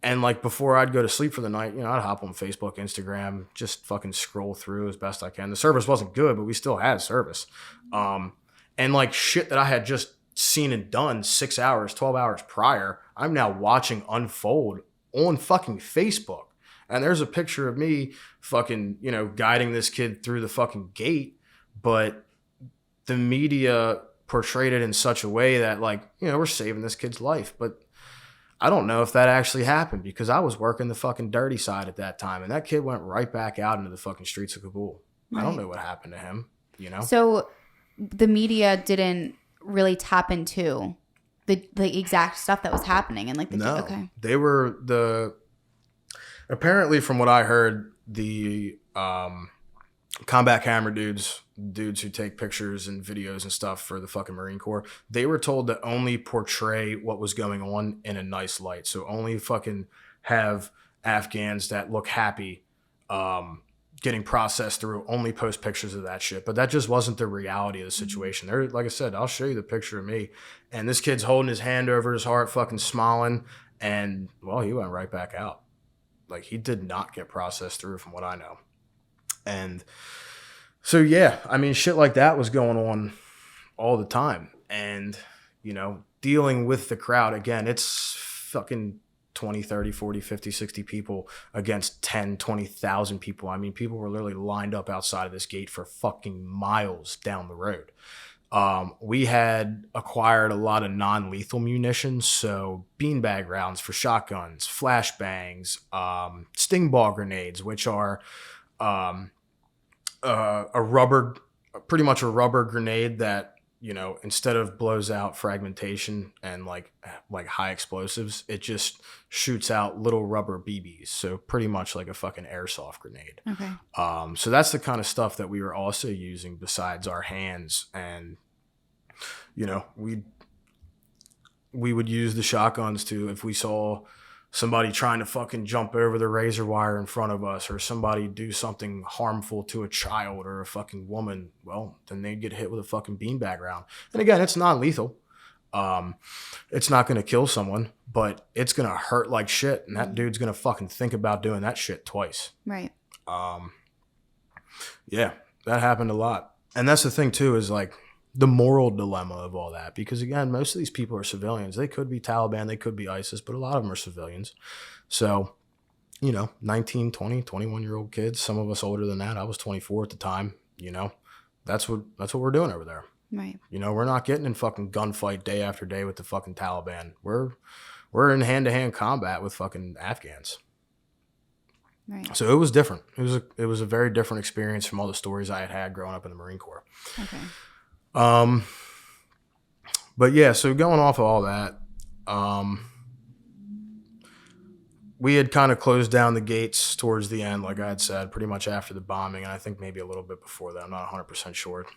And like before I'd go to sleep for the night, I'd hop on Facebook, Instagram, just fucking scroll through as best I can. The service wasn't good, but we still had service. And like shit that I had just seen and done 6 hours, 12 hours prior, I'm now watching unfold on fucking Facebook. And there's a picture of me fucking, guiding this kid through the fucking gate. But the media portrayed it in such a way that like, we're saving this kid's life. But I don't know if that actually happened because I was working the fucking dirty side at that time. And that kid went right back out into the fucking streets of Kabul. Right. I don't know what happened to him, So the media didn't really tap into the exact stuff that was happening. And like, okay. They were apparently from what I heard, the combat camera dudes who take pictures and videos and stuff for the fucking Marine Corps, they were told to only portray what was going on in a nice light. So only fucking have Afghans that look happy getting processed through, only post pictures of that shit. But that just wasn't the reality of the situation. There, like I said, I'll show you the picture of me. And this kid's holding his hand over his heart, fucking smiling. And, well, he went right back out. Like, he did not get processed through from what I know. And so, yeah, I mean, shit like that was going on all the time. And, dealing with the crowd, again, it's fucking 20, 30, 40, 50, 60 people against 10, 20,000 people. I mean, people were literally lined up outside of this gate for fucking miles down the road. we had acquired a lot of non-lethal munitions, so beanbag rounds for shotguns, flashbangs, sting ball grenades, which are pretty much a rubber grenade that, instead of blows out fragmentation and like high explosives, it just shoots out little rubber BBs. So pretty much like a fucking airsoft grenade. Okay. So that's the kind of stuff that we were also using besides our hands. And, we would use the shotguns to, if we saw somebody trying to fucking jump over the razor wire in front of us, or somebody do something harmful to a child or a fucking woman, well, then they'd get hit with a fucking beanbag round. And again, it's non-lethal. It's not going to kill someone, but it's going to hurt like shit. And that dude's going to fucking think about doing that shit twice. Right. Yeah, that happened a lot. And that's the thing too, is like the moral dilemma of all that, because again, most of these people are civilians. They could be Taliban, they could be ISIS, but a lot of them are civilians. So, 19, 20, 21-year-old kids, some of us older than that. I was 24 at the time, that's what we're doing over there. Right. We're not getting in fucking gunfight day after day with the fucking Taliban. We're in hand-to-hand combat with fucking Afghans. Right. So it was different. It was a very different experience from all the stories I had growing up in the Marine Corps. Okay. But yeah, so going off of all that, we had kind of closed down the gates towards the end, like I had said, pretty much after the bombing, and I think maybe a little bit before that. I'm not 100% sure.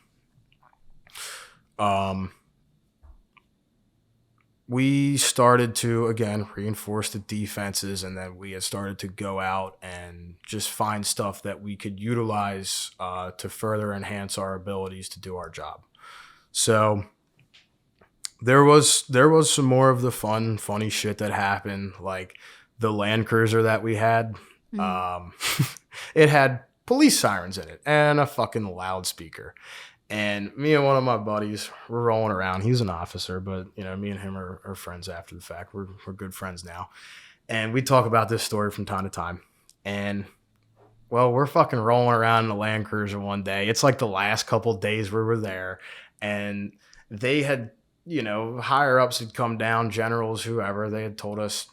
We started to, again, reinforce the defenses, and then we had started to go out and just find stuff that we could utilize to further enhance our abilities to do our job. So there was some more of the funny shit that happened, like the Land Cruiser that we had. It had police sirens in it and a fucking loudspeaker. And me and one of my buddies were rolling around. He's an officer, but me and him are friends after the fact. We're good friends now. And we talk about this story from time to time. And well, we're fucking rolling around in the Land Cruiser one day. It's like the last couple of days we were there. And they had, higher ups had come down, generals, whoever. They had told us,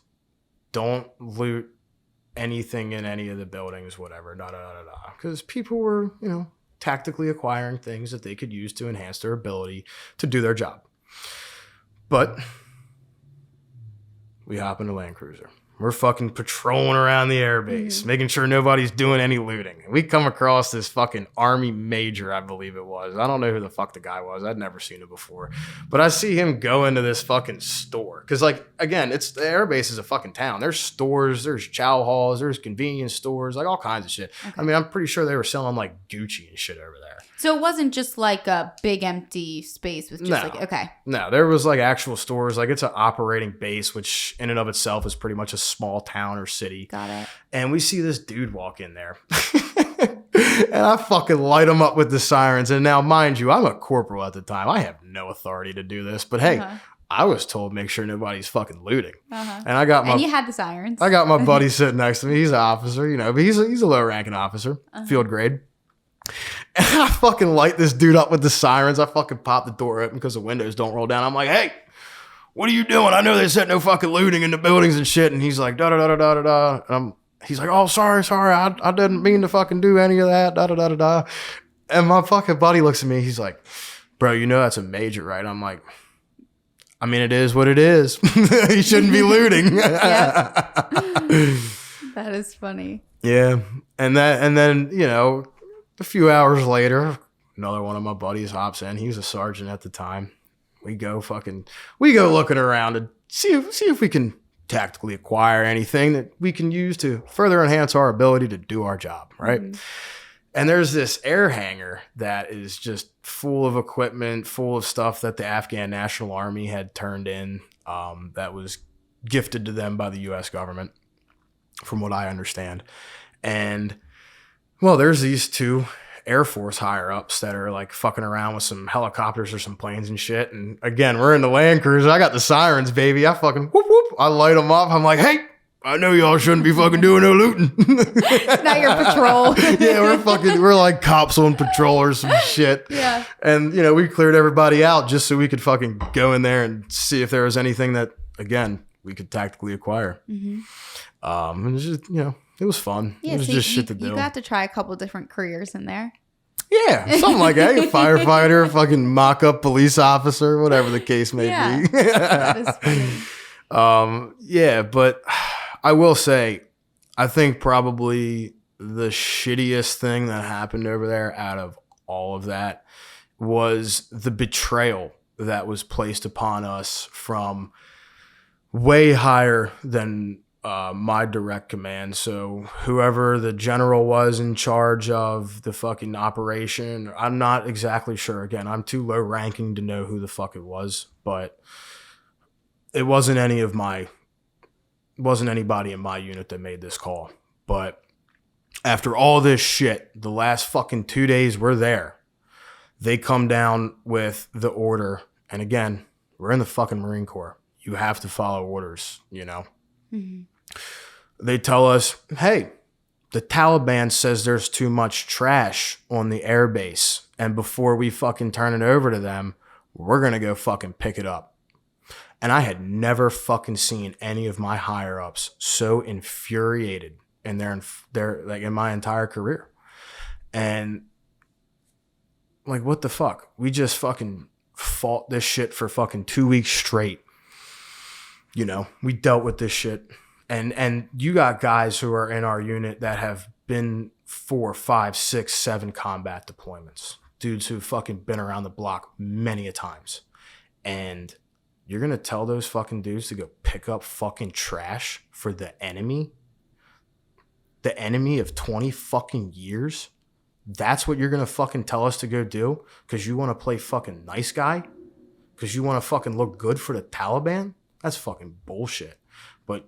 don't loot anything in any of the buildings, whatever, because people were, tactically acquiring things that they could use to enhance their ability to do their job. But we hop in the Land Cruiser. We're fucking patrolling around the airbase, making sure nobody's doing any looting. We come across this fucking Army major, I believe it was. I don't know who the fuck the guy was. I'd never seen him before. But I see him go into this fucking store. Because, again, the airbase is a fucking town. There's stores, there's chow halls, there's convenience stores, all kinds of shit. Okay. I mean, I'm pretty sure they were selling, Gucci and shit over there. So it wasn't just like a big empty space with just okay. No, there was actual stores. It's an operating base, which in and of itself is pretty much a small town or city. Got it. And we see this dude walk in there. And I fucking light him up with the sirens. And now, mind you, I'm a corporal at the time. I have no authority to do this. But hey, I was told make sure nobody's fucking looting. And I got and you had the sirens. I got my buddy sitting next to me. He's an officer, but he's a low-ranking officer, field grade. And I fucking light this dude up with the sirens. I fucking pop the door open because the windows don't roll down. I'm like, hey, what are you doing? I know they said no fucking looting in the buildings and shit. And he's like, da-da-da-da-da-da. And he's like, oh, sorry. I didn't mean to fucking do any of that, da-da-da-da-da. And my fucking buddy looks at me. He's like, bro, that's a major, right? I'm like, I mean, it is what it is. You shouldn't be looting. That is funny. Yeah. And then, a few hours later, another one of my buddies hops in. He was a sergeant at the time. We go looking around to see if we can tactically acquire anything that we can use to further enhance our ability to do our job, right? And there's this air hangar that is just full of equipment, full of stuff that the Afghan National Army had turned in, that was gifted to them by the U.S. government, from what I understand. And well, there's these two Air Force higher-ups that are fucking around with some helicopters or some planes and shit. And again, we're in the Land Cruiser. I got the sirens, baby. I fucking whoop, whoop. I light them up. I'm like, hey, I know y'all shouldn't be fucking doing no looting. Now you're patrol. Yeah, we're like cops on patrol or some shit. Yeah. And, we cleared everybody out just so we could fucking go in there and see if there was anything that, again, we could tactically acquire. Mm-hmm. And it was just, it was fun. Yeah, it was so just shit to do. You got to try a couple different careers in there. Yeah, something like that. A firefighter, fucking mock-up police officer, whatever the case may be. That is funny. Yeah, but I will say, I think probably the shittiest thing that happened over there out of all of that was the betrayal that was placed upon us from way higher than my direct command. So whoever the general was in charge of the fucking operation, I'm not exactly sure. Again, I'm too low ranking to know who the fuck it was, but it wasn't anybody in my unit that made this call. But after all this shit, the last fucking 2 days we're there, they come down with the order. And again, we're in the fucking Marine Corps. You have to follow orders, Mm-hmm. They tell us, hey, the Taliban says there's too much trash on the airbase. And before we fucking turn it over to them, we're going to go fucking pick it up. And I had never fucking seen any of my higher ups so infuriated in in my entire career. And like, what the fuck? We just fucking fought this shit for fucking 2 weeks straight. We dealt with this shit. And you got guys who are in our unit that have been 4, 5, 6, 7 combat deployments. Dudes who've fucking been around the block many a times. And you're going to tell those fucking dudes to go pick up fucking trash for the enemy? The enemy of 20 fucking years? That's what you're going to fucking tell us to go do? Because you want to play fucking nice guy? Because you want to fucking look good for the Taliban? That's fucking bullshit. But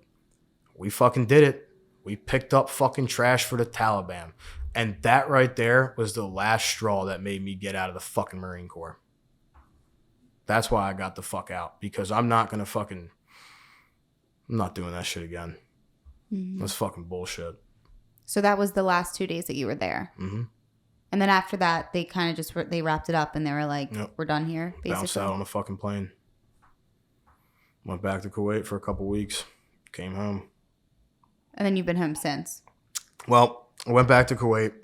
we fucking did it. We picked up fucking trash for the Taliban. And that right there was the last straw that made me get out of the fucking Marine Corps. That's why I got the fuck out. Because I'm not going to fucking... I'm not doing that shit again. Mm-hmm. That's fucking bullshit. So that was the last 2 days that you were there. Mm-hmm. And then after that, they kind of just... They wrapped it up and they were like, yep, we're done here, basically. Bounced out on a fucking plane. Went back to Kuwait for a couple weeks. Came home. And then you've been home since? Well, I went back to Kuwait.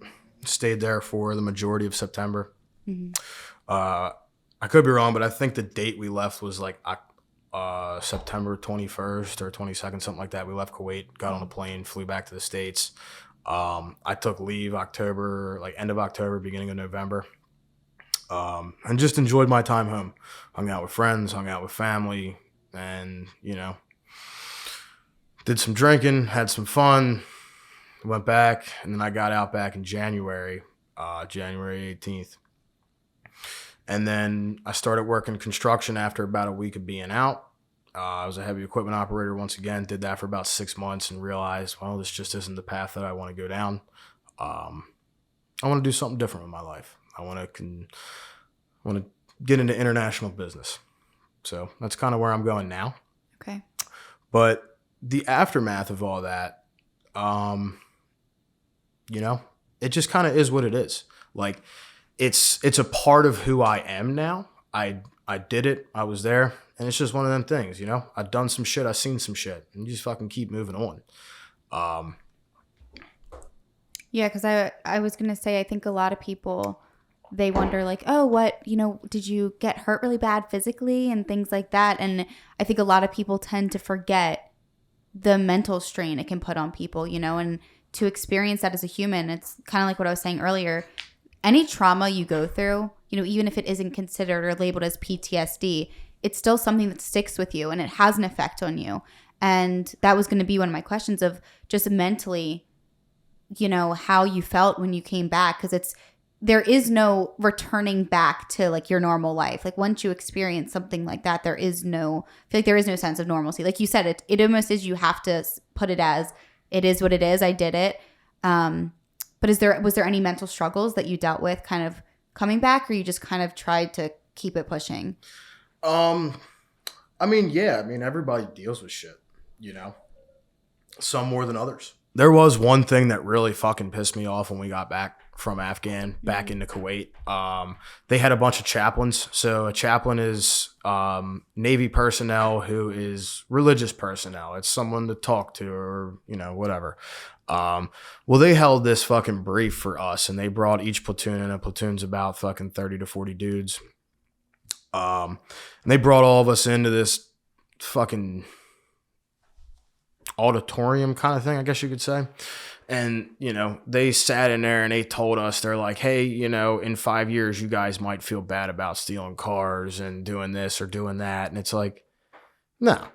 Stayed there for the majority of September. Mm-hmm. I could be wrong, but I think the date we left was like September 21st or 22nd, something like that. We left Kuwait, got on a plane, flew back to the States. I took leave October, like end of October, beginning of November. And just enjoyed my time home. Hung out with friends, hung out with family, and, did some drinking, had some fun, went back, and then I got out back in January 18th. And then I started working construction after about a week of being out. I was a heavy equipment operator once again, did that for about 6 months and realized, well, this just isn't the path that I want to go down. I want to do something different with my life. I want to get into international business. So that's kind of where I'm going now. Okay. But the aftermath of all that, it just kind of is what it is. Like, it's a part of who I am now. I did it. I was there. And it's just one of them things, I've done some shit. I've seen some shit. And you just fucking keep moving on. Yeah, because I was going to say, I think a lot of people, they wonder like, oh, what, did you get hurt really bad physically and things like that? And I think a lot of people tend to forget the mental strain it can put on people, and to experience that as a human, it's kind of like what I was saying earlier. Any trauma you go through, even if it isn't considered or labeled as PTSD, it's still something that sticks with you and it has an effect on you. And that was going to be one of my questions of just mentally, how you felt when you came back. Because there is no returning back to like your normal life. Like once you experience something like that, I feel like there is no sense of normalcy. Like you said, it almost is, you have to put it as, it is what it is. I did it. But was there any mental struggles that you dealt with kind of coming back, or you just kind of tried to keep it pushing? Everybody deals with shit, Some more than others. There was one thing that really fucking pissed me off when we got back from Afghan back into Kuwait. They had a bunch of chaplains. So a chaplain is Navy personnel who is religious personnel. It's someone to talk to or, whatever. Well, they held this fucking brief for us and they brought each platoon, and a platoon's about fucking 30 to 40 dudes. And they brought all of us into this fucking auditorium kind of thing, I guess you could say. And, they sat in there and they told us, they're like, hey, in 5 years, you guys might feel bad about stealing cars and doing this or doing that. And it's like, no, I'm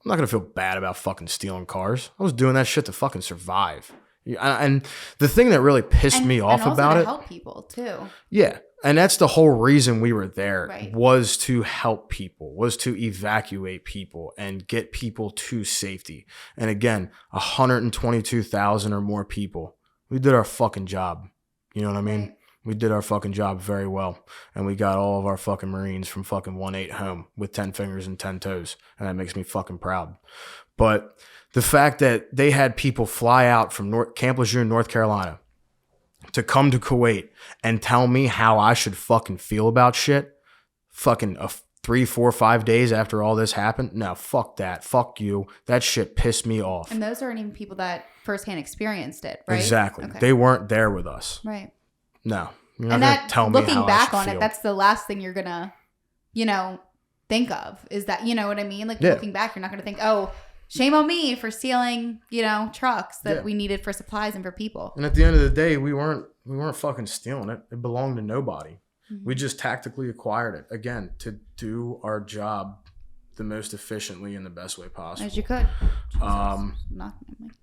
not going to feel bad about fucking stealing cars. I was doing that shit to fucking survive. And the thing that really pissed me off about it. Help people too. Yeah. And that's the whole reason we were there, right, was to help people, was to evacuate people and get people to safety. And again, 122,000 or more people. We did our fucking job. You know what I mean? Right. We did our fucking job very well. And we got all of our fucking Marines from fucking 1-8 home with 10 fingers and 10 toes. And that makes me fucking proud. But the fact that they had people fly out from Camp Lejeune, North Carolina, to come to Kuwait and tell me how I should fucking feel about shit fucking 3, 4, 5 days after all this happened. No, fuck that. Fuck you. That shit pissed me off. And those aren't even people that firsthand experienced it, right? Exactly. Okay. They weren't there with us. Right. No. You're not And gonna that, tell me looking how back I on should it, feel. that's the last thing you're gonna, think of, is that, you know what I mean? Like, Yeah. looking back, you're not gonna think, oh, shame on me for stealing, trucks that we needed for supplies and for people. And at the end of the day, we weren't fucking stealing it. It belonged to nobody. Mm-hmm. We just tactically acquired it, again, to do our job the most efficiently and the best way possible. As you could.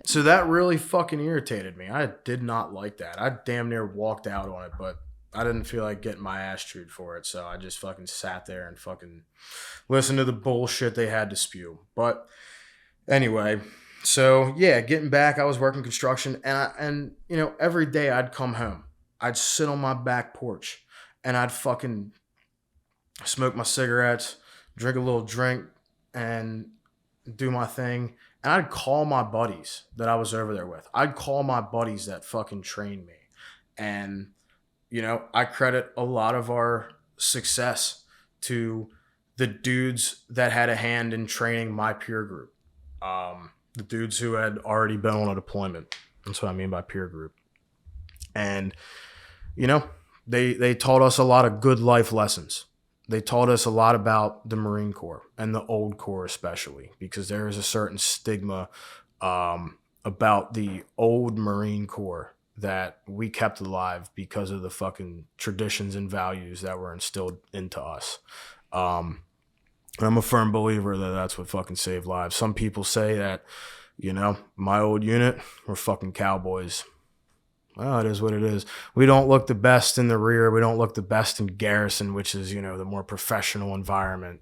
So that really fucking irritated me. I did not like that. I damn near walked out on it, but I didn't feel like getting my ass chewed for it. So I just fucking sat there and fucking listened to the bullshit they had to spew. But anyway, so yeah, getting back, I was working construction, and every day I'd come home, I'd sit on my back porch and I'd fucking smoke my cigarettes, drink a little drink, and do my thing. And I'd call my buddies that I was over there with. I'd call my buddies that fucking trained me. And, I credit a lot of our success to the dudes that had a hand in training my peer group. The dudes who had already been on a deployment. That's what I mean by peer group. And, they taught us a lot of good life lessons. They taught us a lot about the Marine Corps and the old Corps especially, because there is a certain stigma about the old Marine Corps that we kept alive because of the fucking traditions and values that were instilled into us. And I'm a firm believer that that's what fucking saved lives. Some people say that, my old unit, we're fucking cowboys. Well, it is what it is. We don't look the best in the rear. We don't look the best in garrison, which is, the more professional environment,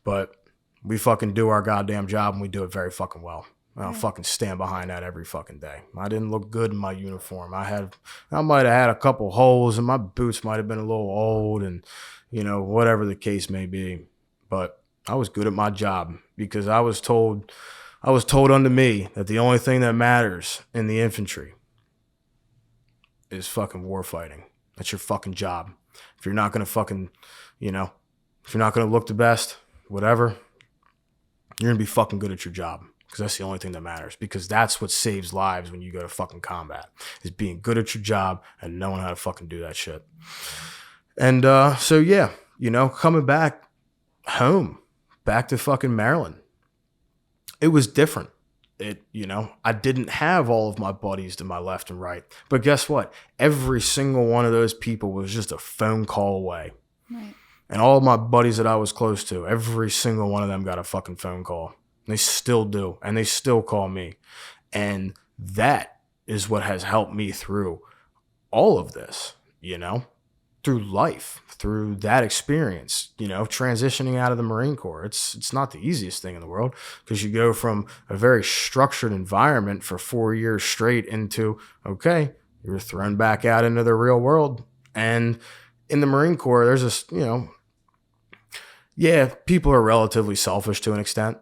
But we fucking do our goddamn job and we do it very fucking well. I'll fucking stand behind that every fucking day. I didn't look good in my uniform. I might have had a couple holes and my boots might have been a little old and, whatever the case may be. But I was good at my job because I was told unto me that the only thing that matters in the infantry is fucking war fighting. That's your fucking job. If you're not going to fucking, if you're not going to look the best, whatever, you're going to be fucking good at your job, because that's the only thing that matters, because that's what saves lives when you go to fucking combat, is being good at your job and knowing how to fucking do that shit. And so, yeah, coming back home, back to fucking Maryland, it was different. I didn't have all of my buddies to my left and right. But guess what? Every single one of those people was just a phone call away. Right. And all of my buddies that I was close to, every single one of them got a fucking phone call. They still do. And they still call me. And that is what has helped me through all of this, through life, through that experience, transitioning out of the Marine Corps. It's not the easiest thing in the world, because you go from a very structured environment for 4 years straight into, okay, you're thrown back out into the real world. And in the Marine Corps, there's this, people are relatively selfish to an extent,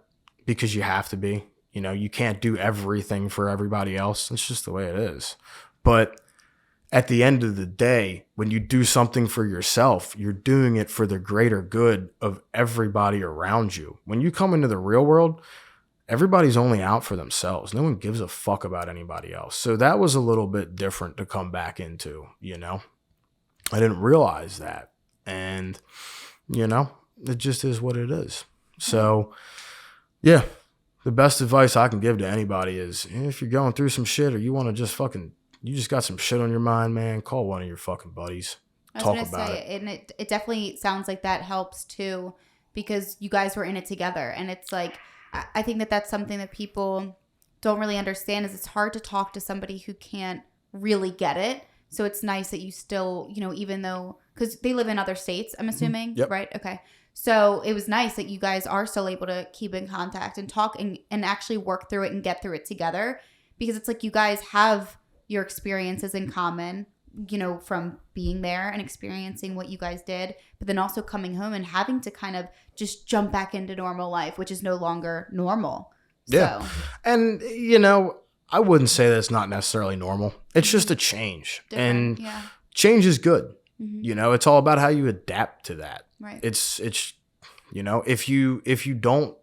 because you have to be. You know, you can't do everything for everybody else. It's just the way it is. But at the end of the day, when you do something for yourself, you're doing it for the greater good of everybody around you. When you come into the real world, everybody's only out for themselves. No one gives a fuck about anybody else. So that was a little bit different to come back into, you know. I didn't realize that. And, you know, it just is what it is. So, yeah, the best advice I can give to anybody is if you're going through some shit or you want to just fucking, you just got some shit on your mind, man, call one of your fucking buddies. Talk about it. And it definitely sounds like that helps too, because you guys were in it together. And it's like, I think that that's something that people don't really understand is it's hard to talk to somebody who can't really get it. So it's nice that you still, you know, even though, because they live in other states, I'm assuming, Yep. right? Okay. So it was nice that you guys are still able to keep in contact and talk and actually work through it and get through it together, because it's like you guys have your experiences in common, you know, from being there and experiencing what you guys did, but then also coming home and having to kind of just jump back into normal life, which is no longer normal. Yeah. So, And, you know, I wouldn't say that's not necessarily normal. It's just a change. different, And yeah. change is good. Mhm. You know, it's all about how you adapt to that. Right. It's you know, if you don't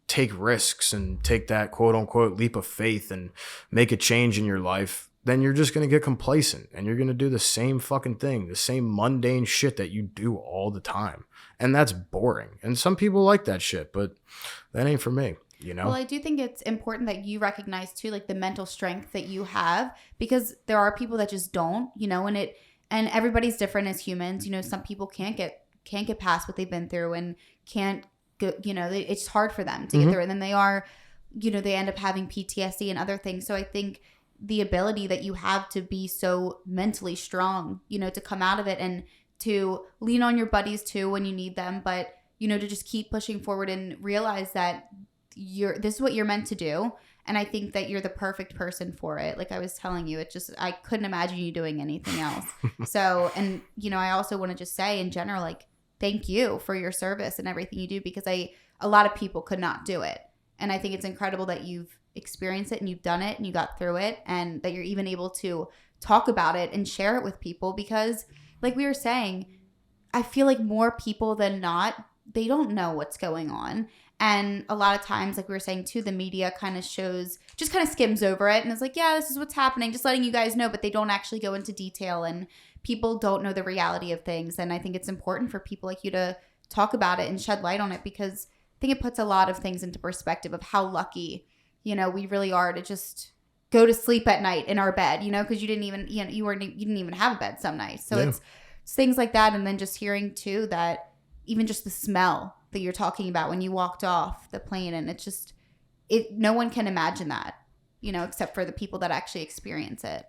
take risks and take that quote unquote leap of faith and make a change in your life, then you're just going to get complacent and you're going to do the same fucking thing, the same mundane shit that you do all the time. And that's boring. And some people like that shit, but that ain't for me. You know? Well, I do think it's important that you recognize too, like the mental strength that you have, because there are people that just don't, you know, and everybody's different as humans. You know, some people can't get past what they've been through and can't go, you know, it's hard for them to get through it. And then they are, you know, they end up having PTSD and other things. So I think the ability that you have to be so mentally strong, you know, to come out of it and to lean on your buddies too when you need them, but, you know, to just keep pushing forward and realize that this is what you're meant to do. And I think that you're the perfect person for it. Like I was telling you, I couldn't imagine you doing anything else. So, and, you know, I also want to just say in general, like, thank you for your service and everything you do, because a lot of people could not do it. And I think it's incredible that you've experienced it and you've done it and you got through it, and that you're even able to talk about it and share it with people, because like we were saying, I feel like more people than not, they don't know what's going on. And a lot of times, like we were saying too, the media kind of skims over it and is like, yeah, this is what's happening, just letting you guys know, but they don't actually go into detail, and people don't know the reality of things. And I think it's important for people like you to talk about it and shed light on it, because I think it puts a lot of things into perspective of how lucky, you know, we really are to just go to sleep at night in our bed, you know, because you didn't even, you know, you didn't even have a bed some nights. So it's things like that. And then just hearing too that even just the smell that you're talking about when you walked off the plane, and it's just, no one can imagine that, you know, except for the people that actually experience it.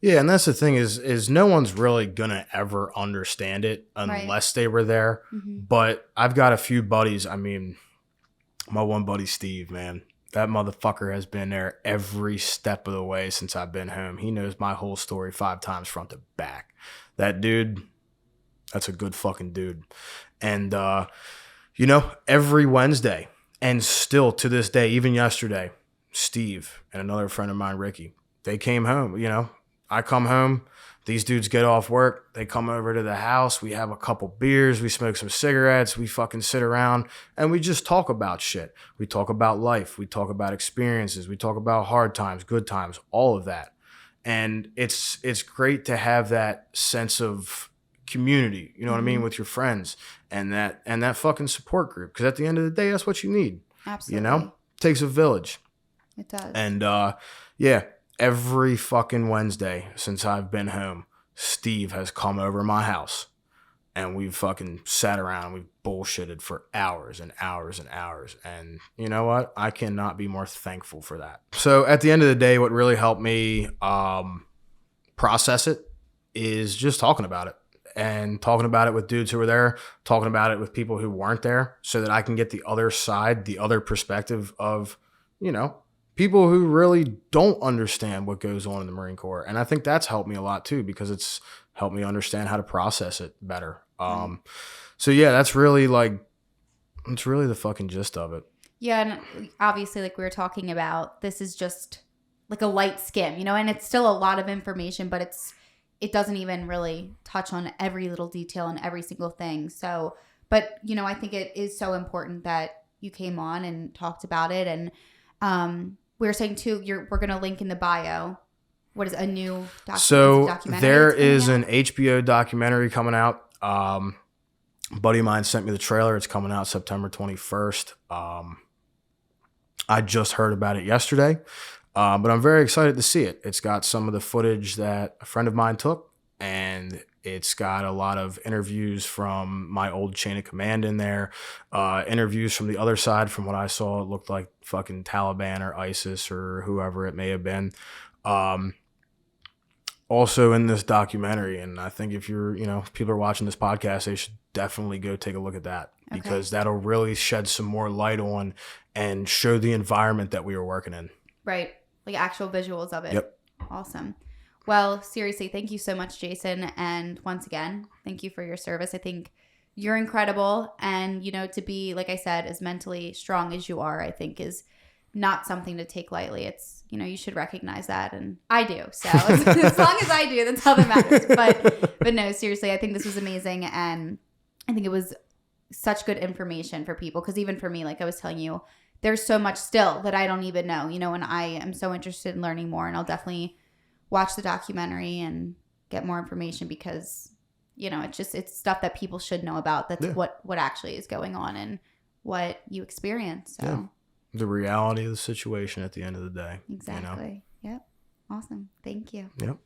Yeah, and that's the thing is no one's really gonna ever understand it unless they were there. Mm-hmm. But I've got a few buddies. I mean, my one buddy Steve, man, that motherfucker has been there every step of the way since I've been home. He knows my whole story 5 times front to back. That dude, that's a good fucking dude. And you know, every Wednesday, and still to this day, even yesterday, Steve and another friend of mine, Ricky, they came home. You know, I come home, these dudes get off work, they come over to the house, we have a couple beers, we smoke some cigarettes, we fucking sit around, and we just talk about shit. We talk about life, we talk about experiences, we talk about hard times, good times, all of that. And it's great to have that sense of community, you know what I mean, with your friends and that fucking support group, because at the end of the day, that's what you need. Absolutely. You know, it takes a village. It does. And yeah, every fucking Wednesday since I've been home, Steve has come over my house and we've fucking sat around and we've bullshitted for hours and hours and hours. And you know what? I cannot be more thankful for that. So at the end of the day, what really helped me process it is just talking about it. And talking about it with dudes who were there, talking about it with people who weren't there, so that I can get the other side, the other perspective of, you know, people who really don't understand what goes on in the Marine Corps. And I think that's helped me a lot too, because it's helped me understand how to process it better. So yeah, that's really the fucking gist of it. Yeah, and obviously, like we were talking about, this is just like a light skim, you know, and it's still a lot of information, but it doesn't even really touch on every little detail and every single thing. So, but you know, I think it is so important that you came on and talked about it, and we were saying too, we're gonna link in the bio. What is a new documentary? There is an HBO documentary coming out. A buddy of mine sent me the trailer. It's coming out September 21st. I just heard about it yesterday, but I'm very excited to see it. It's got some of the footage that a friend of mine took, and it's got a lot of interviews from my old chain of command in there, interviews from the other side. From what I saw, it looked like fucking Taliban or ISIS or whoever it may have been. Also in this documentary, and I think if people are watching this podcast, they should definitely go take a look at that, because that'll really shed some more light on and show the environment that we were working in. Right. Like actual visuals of it. Yep. Awesome. Well, seriously, thank you so much, Jason. And once again, thank you for your service. I think you're incredible. And, you know, to be, like I said, as mentally strong as you are, I think is not something to take lightly. It's, you know, you should recognize that. And I do. So as long as I do, that's all that matters. But no, seriously, I think this was amazing. And I think it was such good information for people. Because even for me, like I was telling you, there's so much still that I don't even know, you know, and I am so interested in learning more. And I'll definitely watch the documentary and get more information, because, you know, it's stuff that people should know about. That's what actually is going on and what you experience. So. Yeah. The reality of the situation at the end of the day. Exactly. You know? Yep. Awesome. Thank you. Yep.